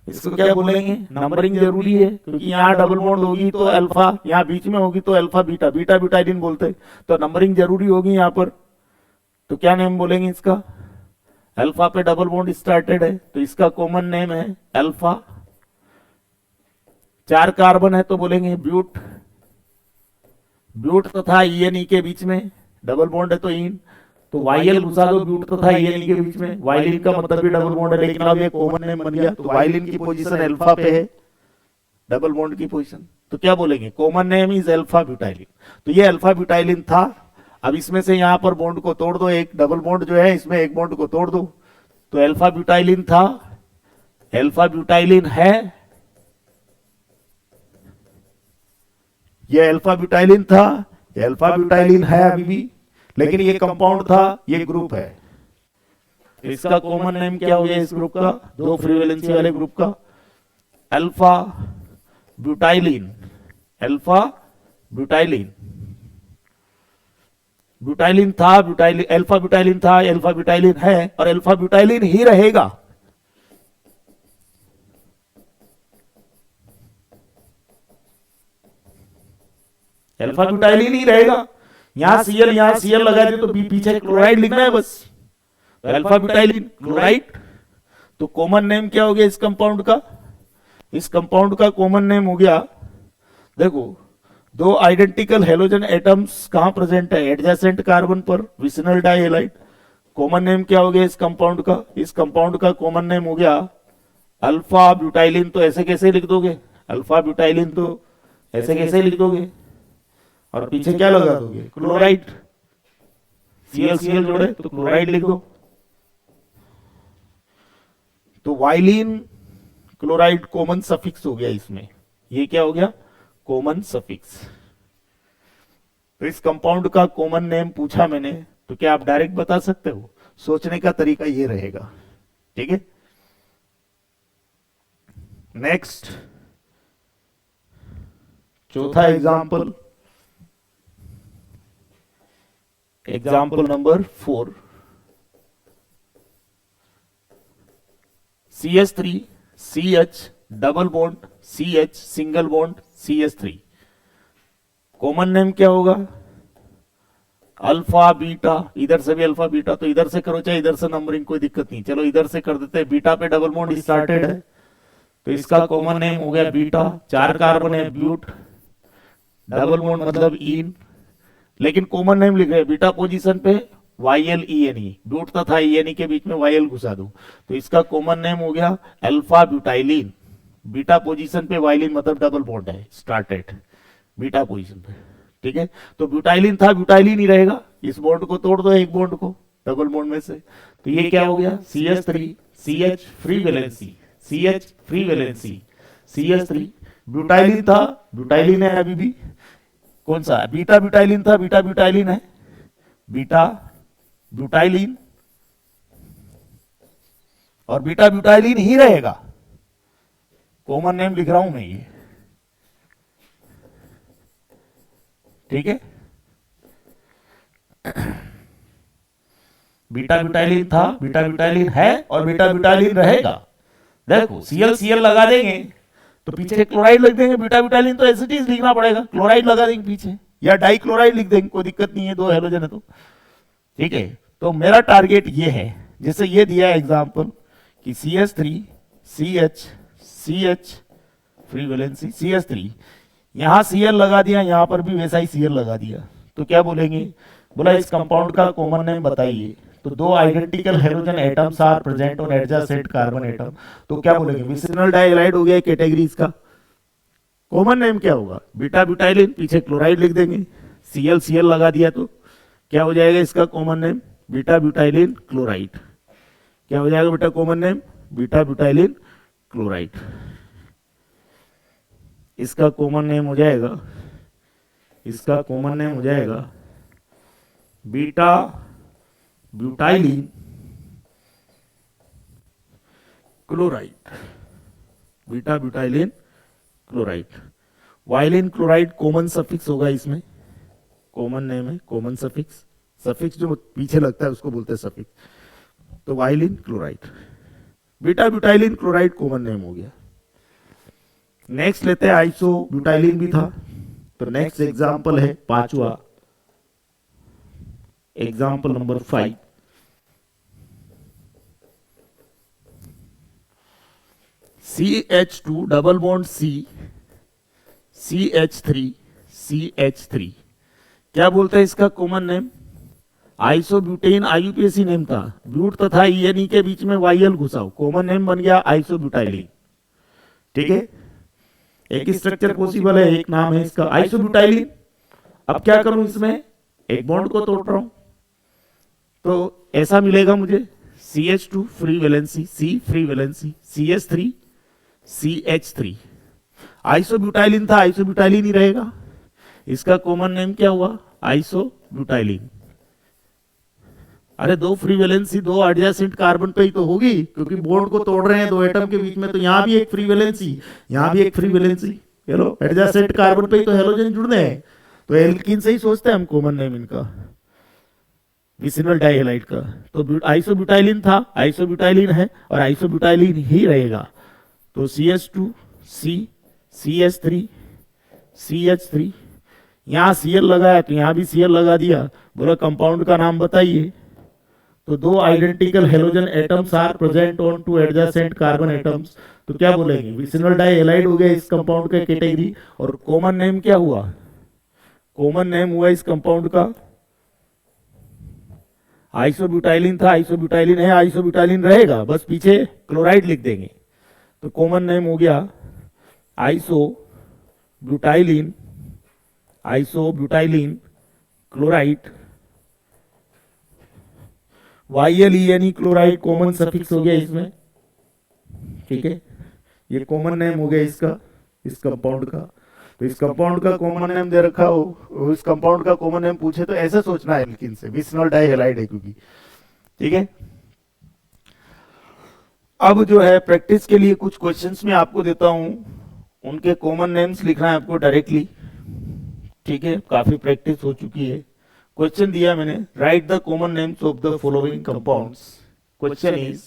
इसको क्या बोलेंगे, नंबरिंग जरूरी है, क्योंकि यहाँ डबल बॉन्ड होगी तो अल्फा, यहाँ बीच में होगी तो अल्फा बीटा, बीटा ब्यूटाइलिन बोलते, तो नंबरिंग जरूरी होगी यहाँ पर। तो क्या नेम बोलेंगे इसका, अल्फा पे डबल बॉन्ड स्टार्टेड है तो इसका कॉमन नेम है अल्फा। 4 कार्बन है तो बोलेंगे ब्यूट, ब्यूट तथा ईएनई के बीच में डबल बॉन्ड है तो इन, तो वाईएल घुसा दो ब्यूट तथा ईएनई के बीच में, वाइलिन का मतलब भी डबल बॉन्ड है, लेकिन अब ये कॉमन नेम बन गया, तो वाइलिन की पोजीशन अल्फा पे है, डबल बॉन्ड की पोजीशन, तो क्या बोलेंगे, common name is alpha butylene. तो ये अल्फा ब्यूटाइलिन था। अब इसमें से यहां पर बॉन्ड को तोड़ दो, एक डबल बॉन्ड जो है इसमें एक बॉन्ड को तोड़ दो, तो अल्फा ब्यूटाइलिन था, अल्फा ब्यूटाइलिन है, ये अल्फा ब्यूटाइलिन था, ये अल्फा ब्यूटाइलिन है अभी भी, लेकिन ये कंपाउंड था, ये ग्रुप है। इसका कॉमन नेम क्या हो गया इस ग्रुप का, 2 फ्री वैलेंसी वाले ग्रुप का, alpha butylene, alpha butylene, butylene था, ब्यूटाइलिन, अल्फा ब्यूटाइलिन था, अल्फा ब्यूटाइलिन है और अल्फा ब्यूटाइलिन ही रहेगा। अल्फा ब्यूटाइलिन ही रहेगा। यहां Cl लगा दे तो पीछे क्लोराइड लिखना है बस, तो अल्फा ब्यूटाइलिन क्लोराइड। तो कॉमन नेम क्या हो गया इस कंपाउंड का, इस कंपाउंड का कॉमन नेम हो गया, देखो 2 आइडेंटिकल हेलोजन एटम्स कहां प्रेजेंट है, एडजेसेंट कार्बन पर, विसिनल डाइहैलाइड। कॉमन नेम क्या हो गया इस कंपाउंड का, इस कंपाउंड का कॉमन नेम हो गया अल्फा ब्यूटाइलिन। तो ऐसे कैसे लिख दोगे, अल्फा ब्यूटाइलिन तो ऐसे कैसे लिख दोगे, और पीछे क्या लगा दोगे, क्लोराइड, Cl जोड़े तो क्लोराइड लिख दो। तो वाइलिन क्लोराइड कॉमन सफिक्स हो गया इसमें, ये क्या हो गया, कॉमन सफिक्स। तो इस कंपाउंड का कॉमन नेम पूछा मैंने, तो क्या आप डायरेक्ट बता सकते हो, सोचने का तरीका ये रहेगा। ठीक है, नेक्स्ट चौथा example, example number 4, CH3 CH double bond CH single bond CH3। Common name क्या होगा? अल्फा बीटा, इधर से भी अल्फा बीटा, तो इधर से करो चाहे इधर से नंबरिंग, कोई दिक्कत नहीं। चलो इधर से कर देते हैं। बीटा पे डबल बॉन्ड स्टार्टेड है तो इसका कॉमन नेम हो गया बीटा। 4 कार्बन है, ब्यूट, डबल बॉन्ड मतलब इन, लेकिन कॉमन नेम लिख रहे हैं बीटा पोजीशन पे YLENE, ब्यूट तथा ENE के बीच में YL घुसा दो तो इसका कॉमन नेम हो गया अल्फा ब्यूटाइलिन। बीटा पोजीशन पे वाइलिन मतलब डबल बॉन्ड है स्टार्टेड बीटा पोजीशन पे, ठीक है। तो ब्यूटाइलिन था, ब्यूटाइलिन ही रहेगा। इस बॉन्ड को तोड़ दो, एक बॉन्ड को डबल बॉन्ड में से, तो ये क्या हो गया CH3 CH free valency, CH free valency CH3। Butylene था, ब्यूटाइलिन है अभी भी। कौन सा? बीटा ब्यूटाइलिन था, बीटा ब्यूटाइलिन है, बीटा ब्यूटाइलिन, और बीटा ब्यूटाइलिन ही रहेगा। कॉमन नेम लिख रहा हूं मैं ये, ठीक है। बीटा ब्यूटाइलिन था, बीटा ब्यूटाइलिन है और बीटा ब्यूटाइलिन रहेगा। देखो Cl Cl लगा देंगे तो पीछे क्लोराइड लिख देंगे। बीटा ब्यूटाइलिन तो एसिटीज लिखना पड़ेगा, क्लोराइड लगा देंगे पीछे, या डाई क्लोराइड लिख देंगे, कोई दिक्कत नहीं है, 2 हेलोजन है तो, ठीक है। तो मेरा टारगेट ये है, जैसे ये दिया एग्जांपल कि CH3 CH CH free valency CH3, यहां Cl लगा दिया, यहां पर भी वैसा ही Cl लगा दिया, तो क्या बोलेंगे? बोला इस कंपाउंड का कॉमन नेम बताइए। तो 2 identical halogen atoms are present on adjacent carbon atom, तो क्या बोलेंगे? विसिनल डाइहाइलाइड हो गया कैटेगरी। इसका कॉमन नेम क्या होगा? बीटा ब्यूटाइलिन, पीछे क्लोराइड लिख देंगे, Cl Cl लगा दिया तो क्या हो जाएगा इसका common name? Beta butylene chloride. क्या हो जाएगा बेटा common name? Beta butylene chloride. इसका कॉमन नेम हो जाएगा, इसका कॉमन नेम हो जाएगा beta butylene chloride, beta butylene chloride. Ylene chloride common suffix होगा इसमें, कॉमन नेम है, कॉमन सफिक्स, सफिक्स जो पीछे लगता है उसको बोलते हैं सफिक्स। तो ylene chloride, beta butylene chloride common name हो गया। नेक्स्ट लेते हैं, आइसो ब्यूटाइलिन भी था, तो नेक्स्ट एग्जांपल है 5वां, example number 5। CH2 double bond C CH3 CH3, क्या बोलते हैं इसका common name? Isobutane, IUPAC name था, ब्यूट तथा ENE के बीच में YL घुसाओ, कॉमन नेम बन गया आइसोब्यूटाइलिन, ठीक है। एक स्ट्रक्चर पॉसिबल है, एक नाम है इसका आइसोब्यूटाइलिन। अब क्या करूं इसमें? एक बॉन्ड को तोड़ रहा हूं तो ऐसा मिलेगा मुझे CH2 free valency, C free valency, CH3 CH3। आइसोब्यूटाइलिन था, आइसोब्यूटाइलिन ही रहेगा। इसका कॉमन नेम क्या हुआ? आइसोब्यूटाइलिन। अरे 2 फ्री वैलेंसी 2 एडजेसेंट कार्बन पे ही तो होगी, क्योंकि बॉन्ड को तोड़ रहे हैं 2 एटम के बीच में, तो यहां भी एक फ्री वैलेंसी, यहां भी एक फ्री वैलेंसी। चलो एडजेसेंट कार्बन पे ही तो हेलोजन जुड़ने हैं, तो एल्कीन से ही सोचते हैं हम कॉमन नेम इनका, विसिनल डाइहाइलाइड का। तो आइसोब्यूटाइलिन था, आइसोब्यूटाइलिन है और आइसोब्यूटाइलिन ही रहेगा। तो CH2 C CH3 CH3, यहां Cl लगा है तो यहां भी Cl लगा दिया। बोला कंपाउंड का नाम बताइए, तो 2 identical halogen atoms are present on 2 adjacent carbon atoms, तो क्या बोलेंगे? विसिनल डाइहाइलाइड हो गया इस कंपाउंड का कैटेगरी। और कॉमन नेम क्या हुआ? कॉमन नेम हुआ इस कंपाउंड का आइसोब्यूटाइलिन था, आइसोब्यूटाइलिन है, आइसोब्यूटाइलिन रहेगा, बस पीछे क्लोराइड लिख देंगे। तो कॉमन नेम हो गया isobutylene, isobutylene chloride. YLENE chloride common suffix हो गया इसमें, ठीक है। ये कॉमन नेम हो गया इसका, इस कंपाउंड का। तो इस कंपाउंड का कॉमन नेम दे रखा हो, इस कंपाउंड का कॉमन नेम पूछे तो ऐसे सोचना है एल्कीन से, विसिनल डाइहाइलाइड है क्योंकि, ठीक है। अब जो है प्रैक्टिस के लिए कुछ क्वेश्चंस मैं आपको देता हूं, उनके कॉमन नेम्स लिखना है आपको डायरेक्टली, ठीक है। काफी प्रैक्टिस हो चुकी है। क्वेश्चन दिया मैंने, right the common names of the following compounds. Question is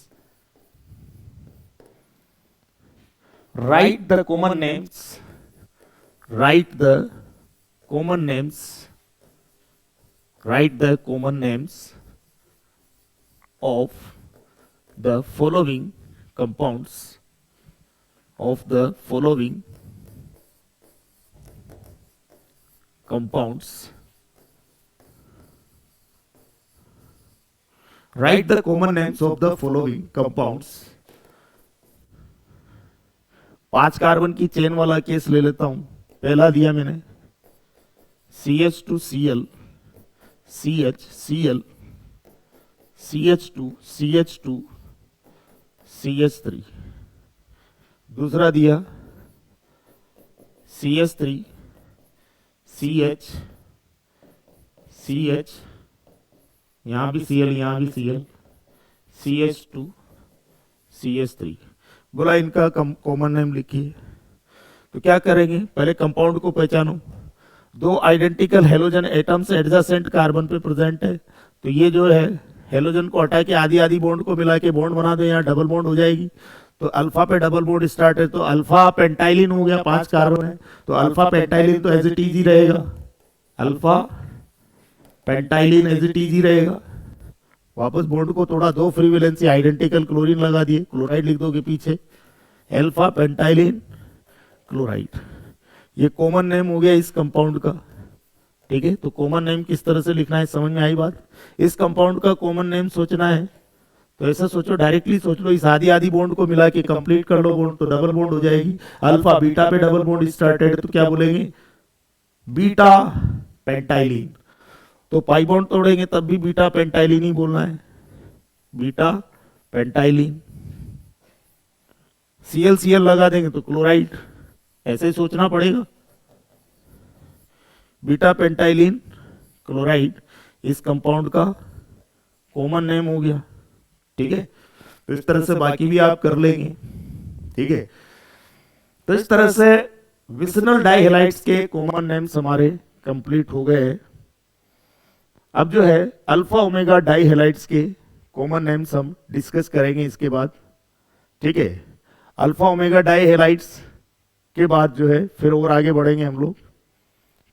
write the common names, write the common names, write the common names of the following compounds, of the following compounds, write the common names of the following compounds। 5 carbon की chain वाला case ले लेता हूं। पहला दिया मैंने CH2Cl, CH, Cl, CH2, CH2, CH3। दूसरा दिया CH3, CH, CH, यहां भी Cl, यहां भी Cl, CH2, CH3। बोला इनका कॉमन नेम लिखिए। तो क्या करेंगे, पहले कंपाउंड को पहचानो। 2 identical halogen atoms adjacent carbon पे प्रेजेंट है, तो ये जो है हेलोजन को हटा के आधी आधी बॉन्ड को मिला के बॉन्ड बना दो, यहाँ डबल बॉन्ड हो जाएगी। तो अल्फा पे डबल बॉन्ड स्टार्ट है, तो अल्फा पेंटाइलिन हो गया, 5 कार्बन है, तो अल्फा पेंटाइलिन तो एज इट इज ही रहेगा, alpha pentylene as it is ही रहेगा। वापस बॉन्ड को तोड़ा, 2 फ्री वैलेंसी आइडेंटिकल क्लोरीन लगा दिए, क्लोराइड लिख दोगे पीछे, अल्फा पेंटाइलिन क्लोराइड। ये कॉमन नेम हो गया इस कंपाउंड का। ठीक है, तो कॉमन नेम किस तरह से लिखना है, समझ में आई बात। इस कंपाउंड का कॉमन नेम सोचना है तो ऐसा सोचो, डायरेक्टली सोच लो, इस आधी आधी बॉन्ड को मिला के कंप्लीट कर लो बॉन्ड, तो डबल बॉन्ड हो जाएगी। अल्फा बीटा पे डबल बॉन्ड स्टार्टेड, तो क्या बोलेंगे, बीटा पेंटाइलिन। तो पाई बॉन्ड तोड़ेंगे तब भी बीटा पेंटाइलिन ही बोलना है, बीटा पेंटाइलिन। Cl Cl लगा देंगे तो क्लोराइड, ऐसे ही सोचना पड़ेगा, बीटा पेंटाइलिन क्लोराइड इस कंपाउंड का कॉमन नेम हो गया। ठीक है, तो इस तरह से बाकी भी आप कर लेंगे। ठीक है, तो इस तरह से विसिनल डाइहैलाइड्स के कॉमन नेम्स हमारे कंप्लीट हो गए। अब जो है अल्फा ओमेगा डाइहैलाइड्स के कॉमन नेम्स हम डिस्कस करेंगे इसके बाद। ठीक है, अल्फा ओमेगा डाइहैलाइड्स के बाद जो है फिर और आगे बढ़ेंगे हम लोग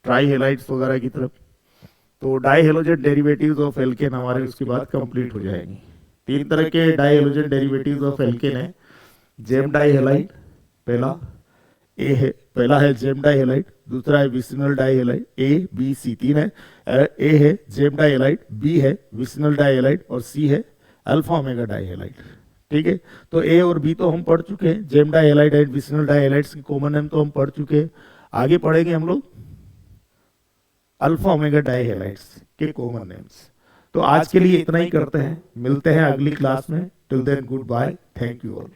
ट्राइहैलाइड्स वगैरह की तरफ। तो डाइहैलोजन डेरिवेटिव्स ऑफ एल्केन हमारे उसके बाद कंप्लीट हो जाएंगे। 3 तरह के डाइहैलोजन डेरिवेटिव्स ऑफ एल्केन है। जेम डाइहैलाइड पहला है जेम डाइहैलाइड, दूसरा है विसिनल डाइहैलाइड, ए बी सी 3 है। ए है जेम डाइहैलाइड, बी है विसिनल डाइहैलाइड और सी है अल्फा ओमेगा डाइहैलाइड। ठीक है, तो ए और बी तो हम पढ़ चुके हैं, जेम डाइहैलाइड एंड विसिनल डाइहैलाइड्स की कॉमन नेम तो हम पढ़ चुके हैं। आगे पढ़ेंगे हम लोग अल्फा ओमेगा डाइहैलाइड्स के कॉमन नेम्स। तो आज के लिए इतना ही करते हैं, मिलते हैं अगली क्लास में। Till then goodbye, thank you all.